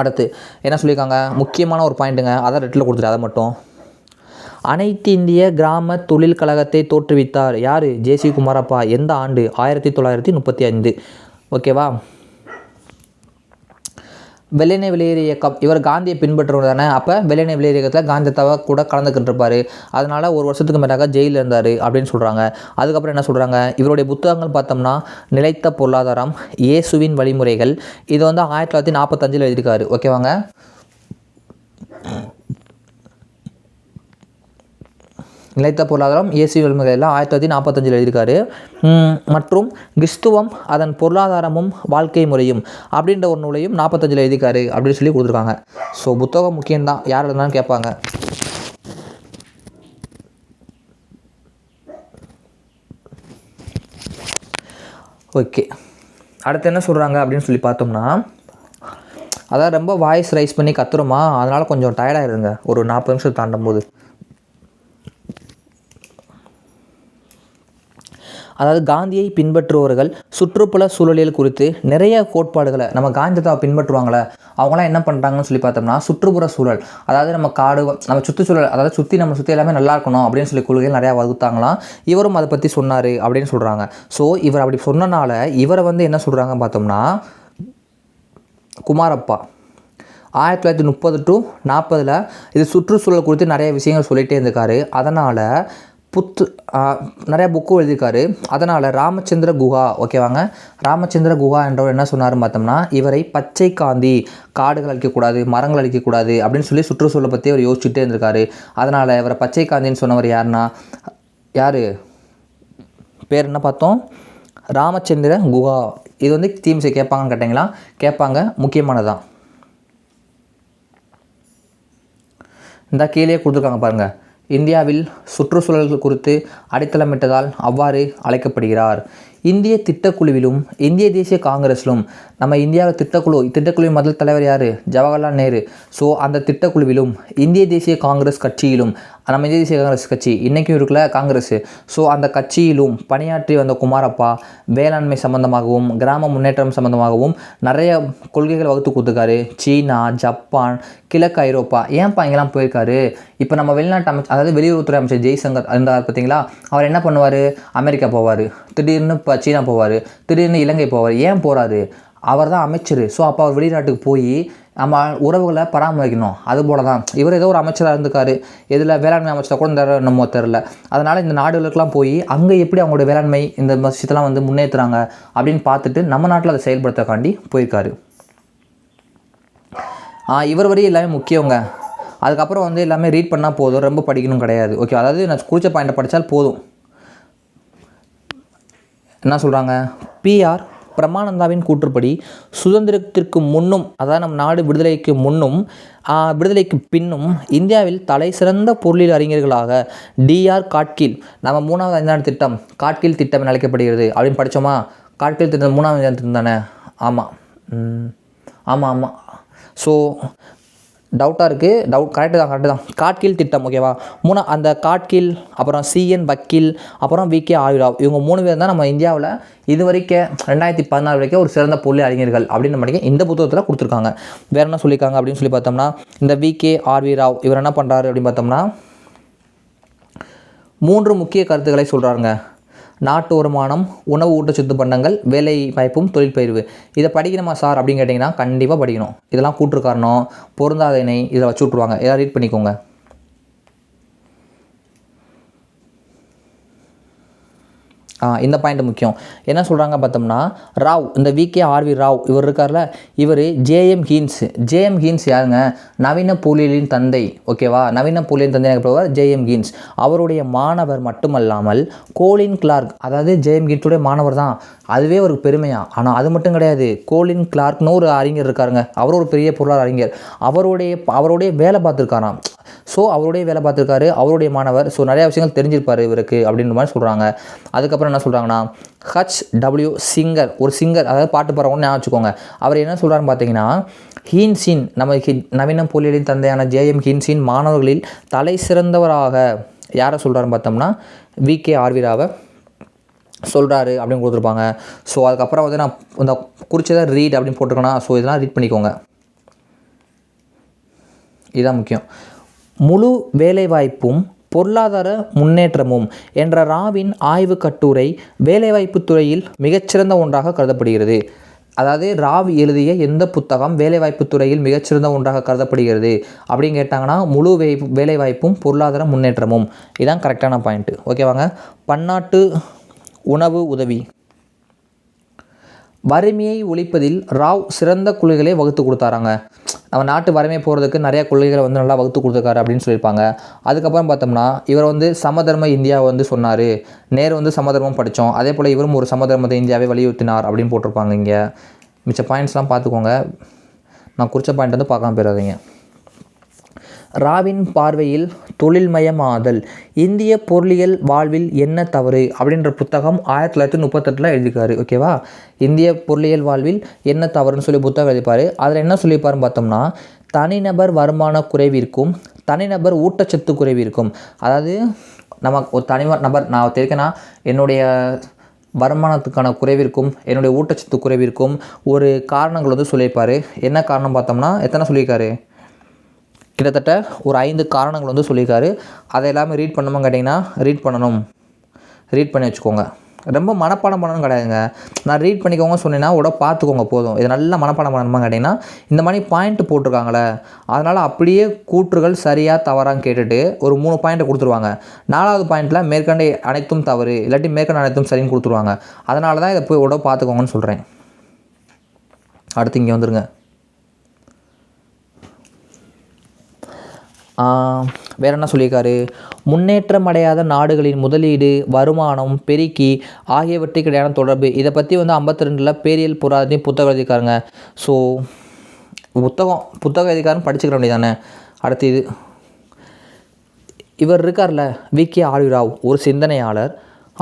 அடுத்து என்ன சொல்லியிருக்காங்க? முக்கியமான ஒரு பாயிண்ட்டுங்க, அதான் ரெட்டில் கொடுத்துட்டு அதை மட்டும். அனைத்து இந்திய கிராம தொழில் கழகத்தை தோற்றுவித்தார் யார்? ஜே.சி. குமாரப்பா. எந்த ஆண்டு? 1935. ஓகேவா. வெள்ளையனே வெளியேறு இயக்கம். இவர் காந்தியை பின்பற்றுவர் தானே. அப்போ வெள்ளையனே வெளியேறு இயக்கத்தில் காந்தி தாத்தாவை கூட கலந்துக்கிட்டு இருப்பார். அதனால் 1 வருஷத்துக்கு மேலாக ஜெயிலில் இருந்தார் அப்படின்னு சொல்கிறாங்க. அதுக்கப்புறம் என்ன சொல்கிறாங்க? இவருடைய புத்தகங்கள் பார்த்தோம்னா நிலைத்த பொருளாதாரம், இயேசுவின் வழிமுறைகள், இது வந்து 1945 எழுதியிருக்காரு. ஓகேவாங்க. நிலைத்த பொருளாதாரம், இயேசுவின் வழிமுறைகள் எல்லாம் 1945 எழுதியிருக்காரு. மற்றும் கிறிஸ்துவம் அதன் பொருளாதாரமும் வாழ்க்கை முறையும் அப்படின்ற ஒரு நூலையும் 45 எழுதியிருக்காரு அப்படின்னு சொல்லி கொடுத்துருக்காங்க. ஸோ புத்தகம் முக்கியம்தான், யார் இருந்தாலும் கேட்பாங்க. ஓகே, அடுத்து என்ன சொல்கிறாங்க அப்படின்னு சொல்லி பார்த்தோம்னா, அதான் ரொம்ப வாய்ஸ் ரைஸ் பண்ணி கத்துறோமா, அதனால் கொஞ்சம் டயர்டாகிடுங்க ஒரு 40 நிமிஷம் தாண்டும் போது. அதாவது காந்தியை பின்பற்றுபவர்கள் சுற்றுப்புற சூழலியல் குறித்து நிறைய கோட்பாடுகளை, நம்ம காந்தி தாத்தாவை பின்பற்றுவாங்களே அவங்களாம் என்ன பண்ணுறாங்கன்னு சொல்லி பார்த்தோம்னா, சுற்றுப்புற சூழல், அதாவது நம்ம காடு, நம்ம சுற்றுச்சூழல், அதாவது நம்ம சுற்றி எல்லாமே நல்லா இருக்கணும் அப்படின்னு சொல்லி கொள்கைகள் நிறையா வகுத்தாங்களாம். இவரும் அதை பற்றி சொன்னார் அப்படின்னு சொல்கிறாங்க. ஸோ இவர் அப்படி சொன்னனால இவரை வந்து என்ன சொல்கிறாங்க பார்த்தோம்னா, குமாரப்பா 1930 to 40 இது சுற்றுச்சூழல் குறித்து நிறைய விஷயங்கள் சொல்லிகிட்டே இருந்திருக்காரு. அதனால் நிறையா புக்கும் எழுதியிருக்காரு. அதனால் ராமச்சந்திர குஹா, ஓகேவாங்க, ராமச்சந்திர குஹா என்றவர் என்ன சொன்னார்னு பார்த்தோம்னா, இவரை பச்சை காந்தி, காடுகள் அழிக்கக்கூடாது, மரங்கள் அழிக்கக்கூடாது அப்படின்னு சொல்லி சுற்றுச்சூழலை பற்றி அவர் யோசிச்சுட்டே இருந்திருக்காரு. அதனால் இவரை பச்சை காந்தின்னு சொன்னவர் யாருன்னா, பேர் என்ன பார்த்தோம்? ராமச்சந்திர குஹா. இது வந்து தீம்ஸை கேட்பாங்கன்னு கேட்டிங்களா? கேட்பாங்க, முக்கியமானதான். இந்த கீழே கொடுத்துருக்காங்க பாருங்கள். இந்தியாவில் சுற்றுச்சூழல் குறித்து அடித்தளமிட்டதால் அவ்வாறு அழைக்கப்படுகிறார். இந்திய திட்டக்குழுவிலும் இந்திய தேசிய காங்கிரஸிலும், நம்ம இந்தியாவில் திட்டக்குழுவின் முதல் தலைவர் யார்? ஜவஹர்லால் நேரு. ஸோ அந்த திட்டக்குழுவிலும் இந்திய தேசிய காங்கிரஸ் கட்சியிலும், நம்ம இந்திய தேசிய காங்கிரஸ் கட்சி இன்றைக்கும் இருக்குல்ல காங்கிரஸ், ஸோ அந்த கட்சியிலும் பணியாற்றி வந்த குமாரப்பா வேளாண்மை சம்மந்தமாகவும் கிராம முன்னேற்றம் சம்மந்தமாகவும் நிறைய கொள்கைகள் வகுத்து கொடுத்துருக்காரு. சீனா, ஜப்பான், கிழக்கு ஐரோப்பா, ஏன்ப்பா இங்கெல்லாம் போயிருக்காரு? இப்போ நம்ம வெளிநாட்டு அதாவது வெளியுறவுத்துறை அமைச்சர் ஜெய்சங்கர் இருந்தார் பார்த்தீங்களா, அவர் என்ன பண்ணுவார்? அமெரிக்கா போவார், திடீர்னு சீனா போவார், திடீர்னு இலங்கை போவார். ஏன் போகிறாரு? அவர் தான் அமைச்சர். ஸோ அப்போ அவர் வெளிநாட்டுக்கு போய் நம்ம உறவுகளை பராமரிக்கணும். அதுபோல தான் இவர் ஏதோ ஒரு அமைச்சராக இருந்திருக்காரு. எதில் வேளாண்மை அமைச்சராக கூட இந்த நம்ம தெரில. அதனால் இந்த நாடுகளுக்கெல்லாம் போய் அங்கே எப்படி அவங்களோட வேளாண்மை இந்த விஷயத்தெல்லாம் வந்து முன்னேற்றுறாங்க அப்படின்னு பார்த்துட்டு நம்ம நாட்டில் அதை செயல்படுத்தக்காண்டி போயிருக்காரு. இவர் வரையும் எல்லாமே முக்கியங்க. அதுக்கப்புறம் வந்து எல்லாமே ரீட் பண்ணால் போதும், ரொம்ப படிக்கணும் கிடையாது. ஓகே, அதாவது நான் குறித்த பாயிண்ட்டை படித்தால் போதும். என்ன சொல்கிறாங்க, பிஆர் பிரமானந்தாவின் கூற்றுப்படி சுதந்திரத்திற்கு முன்னும், அதாவது நம்ம நாடு விடுதலைக்கு முன்னும் விடுதலைக்கு பின்னும் இந்தியாவில் தலை சிறந்த பொருளியல் அறிஞர்களாக டிஆர் காட்கில், நம்ம 3வது ஐந்தாண்டு திட்டம் காட்கில் திட்டம் என அழைக்கப்படுகிறது அப்படின்னு படித்தோமா? காட்கில் திட்டம் 3வது ஐந்தாண்டு திட்டம் தானே? ஆமாம். ஸோ டவுட்டாக இருக்குது. கரெக்டு தான். காட்கில் திட்டம், ஓகேவா? அந்த காட்கில், அப்புறம் சிஎன் வக்கீல், அப்புறம் விகே ஆர்வி ராவ், இவங்க 3 பேர் தான் நம்ம இந்தியாவில் இது வரைக்கும் 2014 வரைக்கும் ஒரு சிறந்த பொருள் அறிஞர்கள் அப்படின்னு நம்ம இந்த புத்தகத்தில் கொடுத்துருக்காங்க. வேறு என்ன சொல்லியிருக்காங்க அப்படின்னு சொல்லி பார்த்தோம்னா, இந்த விகே ஆர்வி ராவ் இவர் என்ன பண்ணுறாரு அப்படின்னு பார்த்தோம்னா 3 முக்கிய கருத்துக்களை சொல்கிறாருங்க. நாட்டு வருமானம், உணவு ஊட்டச்சத்து பண்டங்கள், வேலை வாய்ப்பும் தொழிற்பயிர்வு. இதை படிக்கணுமா சார் அப்படின்னு கேட்டிங்கன்னா கண்டிப்பாக படிக்கணும். இதெல்லாம் கூற்று காரணம், பொருந்தாத இணை, இதை வச்சு விட்ருவாங்க. எதாவது ரீட் பண்ணிக்கோங்க. இந்த பாயிண்ட் முக்கியம். என்ன சொல்கிறாங்க பார்த்தோம்னா, ராவ், இந்த விகே ஆர்வி ராவ் இவர் இருக்கார்ல, இவர் ஜேஎம் ஹீன்ஸ் யாருங்க? நவீன பொருளியலின் தந்தை, ஓகேவா? நவீன பொருளியலின் தந்தை எனப்படுவார் ஜேஎம் ஹீன்ஸ். அவருடைய மாணவர் மட்டுமல்லாமல் கோலின் கிளார்க், அதாவது ஜேஎம் ஹீன்ஸுடைய மாணவர் தான். அதுவே ஒரு பெருமையா. ஆனால் அது மட்டும் கிடையாது, கோலின் கிளார்க்னு ஒரு அறிஞர் இருக்காருங்க. அவர் ஒரு பெரிய பொருளாதார அறிஞர். அவருடைய வேலை பார்த்துருக்காராம். ஸோ அவருடைய வேலை பார்த்துருக்காரு, அவருடைய மாணவர். ஸோ நிறையா விஷயங்கள் தெரிஞ்சிருப்பார் இவருக்கு அப்படின்ற மாதிரி சொல்கிறாங்க. அதுக்கப்புறம் என்ன சொல்கிறாங்கன்னா, HW சிங்கர், ஒரு சிங்கர், அதாவது பாட்டு பாடுறவங்கன்னு ஞாபகம் வச்சுக்கோங்க. அவர் என்ன சொல்கிறாருன்னு பார்த்தீங்கன்னா, ஹீன்ஸின், நம்ம நவீன பொருளியலின் தந்தையான ஜேஎம் ஹீன்ஸின் மாணவர்களில் தலை சிறந்தவராக யாரை சொல்கிறாருன்னு பார்த்தோம்னா விகே ஆர்வி ராவை சொல்கிறாரு அப்படின்னு கொடுத்துருப்பாங்க. ஸோ அதுக்கப்புறம் வந்து நான் இந்த குறிச்சதை ரீட் அப்படின்னு போட்டிருக்கேன்னா, ஸோ இதெல்லாம் ரீட் பண்ணிக்கோங்க. இதுதான் முக்கியம். முழு வேலைவாய்ப்பும் பொருளாதார முன்னேற்றமும் என்ற ராவின் ஆய்வு கட்டுரை வேலைவாய்ப்பு துறையில் மிகச்சிறந்த ஒன்றாக கருதப்படுகிறது. அதாவது ராவ் எழுதிய எந்த புத்தகம் வேலைவாய்ப்பு துறையில் மிகச்சிறந்த ஒன்றாக கருதப்படுகிறது அப்படின்னு கேட்டாங்கன்னா முழு வேலைவாய்ப்பும் பொருளாதார முன்னேற்றமும். இதுதான் கரெக்டான பாயிண்ட்டு, ஓகேவாங்க. பன்னாட்டு உணவு உதவி. வறுமையை ஒழிப்பதில் ராவ் சிறந்த கொள்கைகளை வகுத்து கொடுத்தாராங்க. நம்ம நாட்டு வறுமை போகிறதுக்கு நிறையா கொள்கைகளை வந்து நல்லா வகுத்து கொடுத்துருக்காரு அப்படின்னு சொல்லியிருப்பாங்க. அதுக்கப்புறம் பார்த்தோம்னா இவர் வந்து சமதர்ம இந்தியாவை வந்து சொன்னார். நேரு வந்து சமதர்மம் படித்தோம், அதே போல் இவரும் ஒரு சமதர்மத்தை இந்தியாவை வலியுறுத்தினார் அப்படின்னு போட்டிருப்பாங்க. இங்கே மிச்ச பாயிண்ட்ஸ்லாம் பார்த்துக்கோங்க. நான் குறித்த பாயிண்ட் வந்து பார்க்காம போயிடாதீங்க. ராவின் பார்வையில் தொழில்மயமாதல், இந்திய பொருளியல் வாழ்வில் என்ன தவறு அப்படின்ற புத்தகம் 1938 எழுதியிருக்காரு, ஓகேவா? இந்திய பொருளியல் வாழ்வில் என்ன தவறுன்னு சொல்லி புத்தகம் எழுதிப்பார். அதில் என்ன சொல்லியிருப்பாருன்னு பார்த்தோம்னா, தனிநபர் வருமான குறைவிற்கும் தனிநபர் ஊட்டச்சத்து குறைவிற்கும், அதாவது நம்ம ஒரு தனிநபர் நான் தெரிவிக்கனா என்னுடைய வருமானத்துக்கான குறைவிற்கும் என்னுடைய ஊட்டச்சத்து குறைவிற்கும் ஒரு காரணங்கள் வந்து சொல்லியிருப்பார். என்ன காரணம் பார்த்தோம்னா எத்தனை சொல்லியிருக்காரு? கிட்டத்தட்ட ஒரு 5 காரணங்கள் வந்து சொல்லியிருக்காரு. அதை எல்லாமே ரீட் பண்ணணுமா கேட்டிங்கன்னா ரீட் பண்ணி வச்சுக்கோங்க. ரொம்ப மனப்பாடம் பண்ணணும் கிடையாதுங்க. நான் ரீட் பண்ணிக்கோங்க சொன்னேன்னா பார்த்துக்கோங்க போதும். இது நல்லா மனப்பாடம் பண்ணணுமா கேட்டிங்கன்னா இந்த மாதிரி பாயிண்ட் போட்டிருக்காங்களே, அதனால் அப்படியே கூற்றுகள் சரியாக தவறான்னு கேட்டுட்டு ஒரு 3 பாயிண்ட்டை கொடுத்துருவாங்க. 4வது பாயிண்ட்டில் மேற்கண்ட அனைத்தும் தவறு இல்லாட்டி மேற்கண்ட அனைத்தும் சரின்னு கொடுத்துருவாங்க. அதனால தான் இதை போய் பார்த்துக்கோங்கன்னு சொல்கிறேன். அடுத்து இங்கே வந்துருங்க. வேறு என்ன சொல்லியிருக்காரு? முன்னேற்றம் அடையாத நாடுகளின் முதலீடு, வருமானம், பெருக்கி ஆகியவற்றுக்கு இடையான தொடர்பு. இதை பற்றி வந்து 52 பேரியல் பொருளாதார புத்தகம் எழுதியிருக்காருங்க. ஸோ புத்தகம் எழுதிக்காருன்னு படிச்சுக்கிற வேண்டியதானே. அடுத்து இவர் இருக்கார்ல விகே ஆர்வி ராவ், ஒரு சிந்தனையாளர்,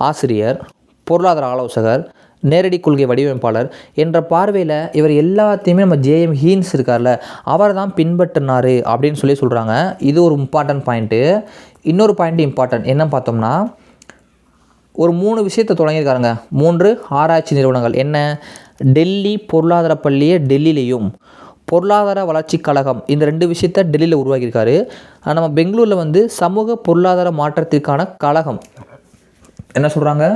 ஆசிரியர், பொருளாதார ஆலோசகர், நேரடி கொள்கை வடிவமைப்பாளர் என்ற பார்வையில் இவர் எல்லாத்தையுமே நம்ம ஜேஎம் ஹீன்ஸ் இருக்கார்ல அவர் தான் பின்பற்றினார் அப்படின்னு சொல்கிறாங்க. இது ஒரு இம்பார்ட்டன்ட் பாயிண்ட்டு. இன்னொரு பாயிண்ட் இம்பார்ட்டன்ட் என்ன பார்த்தோம்னா, ஒரு 3 விஷயத்தை தொடங்கியிருக்காருங்க. 3 ஆராய்ச்சி நிறுவனங்கள். என்ன? டெல்லி பொருளாதார பள்ளியை டெல்லியிலையும், பொருளாதார வளர்ச்சி கழகம், இந்த 2 விஷயத்தை டெல்லியில் உருவாக்கியிருக்காரு. நம்ம பெங்களூரில் வந்து சமூக பொருளாதார மாற்றத்திற்கான கழகம் என்ன சொல்கிறாங்க?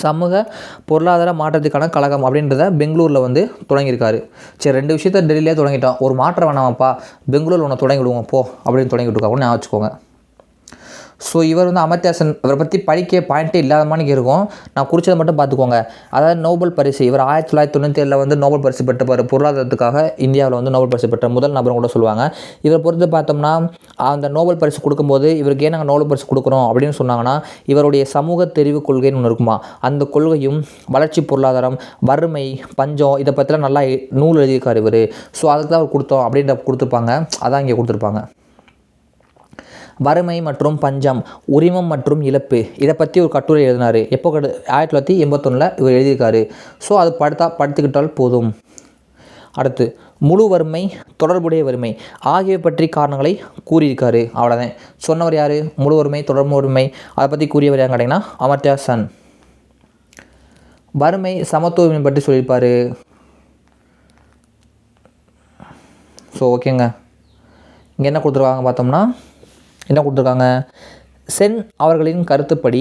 சமூக பொருளாதார மாற்றத்துக்கான கழகம் அப்படின்றத பெங்களூரில் வந்து தொடங்கியிருக்காரு. சரி, 2 விஷயத்த டெல்லியிலே தொடங்கிட்டோம், ஒரு மாற்றம் வேணாமாப்பா, பெங்களூரில் ஒன்று தொடங்கி விடுவோம் போ அப்படின்னு தொடங்கி விட்டுருக்காங்க. ஞாபகம் வச்சுக்கோங்க. ஸோ இவர் வந்து அமர்த்தியா சென், இவரை பற்றி படிக்க பாயிண்ட்டே இல்லாத மாதிரி இருக்கும், நான் குறிச்சதை மட்டும் பார்த்துக்கோங்க. அதாவது நோபல் பரிசு, இவர் 1997 வந்து நோபல் பரிசு பெற்ற பொருளாதாரத்துக்காக இந்தியாவில் வந்து நோபல் பரிசு பெற்ற முதல் நபர் கூட சொல்லுவாங்க. இவரை பொறுத்து பார்த்தோம்னா அந்த நோபல் பரிசு கொடுக்கும்போது இவருக்கு ஏன் நாங்கள் நோபல் பரிசு கொடுக்குறோம் அப்படின்னு சொன்னாங்கன்னா, இவருடைய சமூக தெரிவு கொள்கைன்னு ஒன்று இருக்குமா, அந்த கொள்கையும் வளர்ச்சி பொருளாதாரம், வறுமை, பஞ்சம் இதை பற்றிலாம் நல்லா நூல் எழுதியிருக்காரு இவர். ஸோ அதுக்கு தான் அவர் கொடுத்தோம் அப்படின்ற கொடுத்துருப்பாங்க. அதான் இங்கே கொடுத்துருப்பாங்க. வறுமை மற்றும் பஞ்சம், உரிமம் மற்றும் இழப்பு, இதை பற்றி ஒரு கட்டுரை எழுதினார். எப்போ 1981 இவர் எழுதியிருக்காரு. ஸோ அது படித்துக்கிட்டால் போதும். அடுத்து முழு வறுமை, தொடர்புடைய வறுமை ஆகியவை பற்றி காரணங்களை கூறியிருக்காரு. அவ்வளோதான். சொன்னவர் யார்? முழு வறுமை, தொடர்பு வறுமை, அதை பற்றி கூறியவர் யாருன்னு கேட்டிங்கன்னா அமர்த்தியா சென். வறுமை சமத்துவம் பற்றி சொல்லியிருப்பார். ஸோ ஓகேங்க. இங்கே என்ன கொடுத்துருக்காங்க பார்த்தோம்னா, என்ன கொடுத்துருக்காங்க, சென் அவர்களின் கருத்துப்படி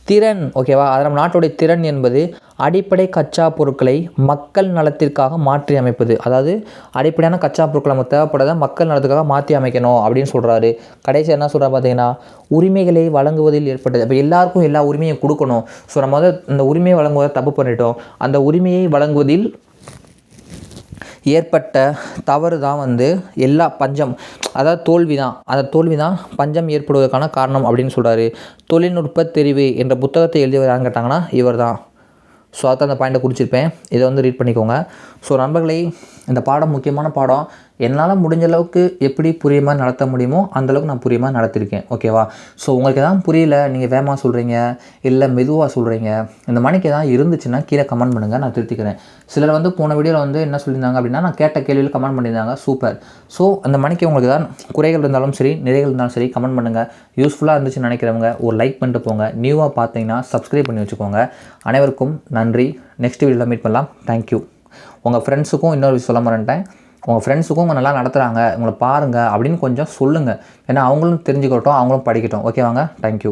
திறன், ஓகேவா, அது நம்ம நாட்டுடைய திறன் என்பது அடிப்படை கச்சா பொருட்களை மக்கள் நலத்திற்காக மாற்றி அமைப்பது. அதாவது அடிப்படையான கச்சா பொருட்கள் நமக்கு தேவைப்படாத மக்கள் நலத்துக்காக மாற்றி அமைக்கணும் அப்படின்னு சொல்கிறாரு. கடைசி என்ன சொல்கிறார் பார்த்தீங்கன்னா, உரிமைகளை வழங்குவதில் ஏற்பட்டது. இப்போ எல்லாருக்கும் எல்லா உரிமையும் கொடுக்கணும். ஸோ நம்ம வந்து இந்த உரிமையை வழங்குவதை தப்பு பண்ணிட்டோம். அந்த உரிமையை வழங்குவதில் ஏற்பட்ட தவறு தான் வந்து எல்லா பஞ்சம், அதாவது தோல்வி தான், அந்த தோல்வி தான் பஞ்சம் ஏற்படுவதற்கான காரணம் அப்படின்னு சொல்கிறாரு. தொழில்நுட்ப தெரிவு என்ற புத்தகத்தை எழுதியவர் யாருன்னு கேட்டாங்கன்னா இவர் தான். ஸோ அதான் அந்த பாயிண்ட்டை குறிச்சிருப்பேன், இதை வந்து ரீட் பண்ணிக்கோங்க. ஸோ நண்பர்களே, இந்த பாடம் முக்கியமான பாடம். என்னால் முடிஞ்ச அளவுக்கு எப்படி புரிய மாதிரி நடத்த முடியுமோ அந்தளவுக்கு நான் புரிய மாதிரி நடத்திருக்கேன், ஓகேவா. ஸோ உங்களுக்கு எதாவது புரியல, நீங்கள் வேகமாக சொல்கிறீங்க இல்லை மெதுவாக சொல்கிறீங்க, இந்த மணிக்கு எதாவது இருந்துச்சுன்னா கீழே கமெண்ட் பண்ணுங்கள், நான் திருத்திக்கிறேன். சிலர் வந்து போன வீடியோவில் வந்து என்ன சொல்லியிருந்தாங்க அப்படின்னா, நான் கேட்ட கேள்வியில் கமெண்ட் பண்ணியிருந்தாங்க, சூப்பர். ஸோ அந்த மணிக்கு உங்களுக்கு தான் குறைகள் இருந்தாலும் சரி நிறைகள் இருந்தாலும் சரி கமெண்ட் பண்ணுங்கள். யூஸ்ஃபுல்லாக இருந்துச்சுன்னு நினைக்கிறவங்க ஒரு லைக் பண்ணிட்டு போங்க. நியூவாக பார்த்தீங்கன்னா சப்ஸ்கிரைப் பண்ணி வச்சுக்கோங்க. அனைவருக்கும் நன்றி. நெக்ஸ்ட் வீடியோவில் மீட் பண்ணலாம். தேங்க்யூ. உங்கள் ஃப்ரெண்ட்ஸுக்கும் இன்னொரு விஷயம் சொல்ல மாட்டேன், உங்கள் ஃப்ரெண்ட்ஸுக்கும் உங்கள் நல்லா நடத்துகிறாங்க, உங்களை பாருங்கள் அப்படின்னு கொஞ்சம் சொல்லுங்கள். ஏன்னா அவங்களும் தெரிஞ்சுக்கட்டும், அவங்களும் படிக்கட்டும், ஓகேவாங்க. தேங்க்யூ.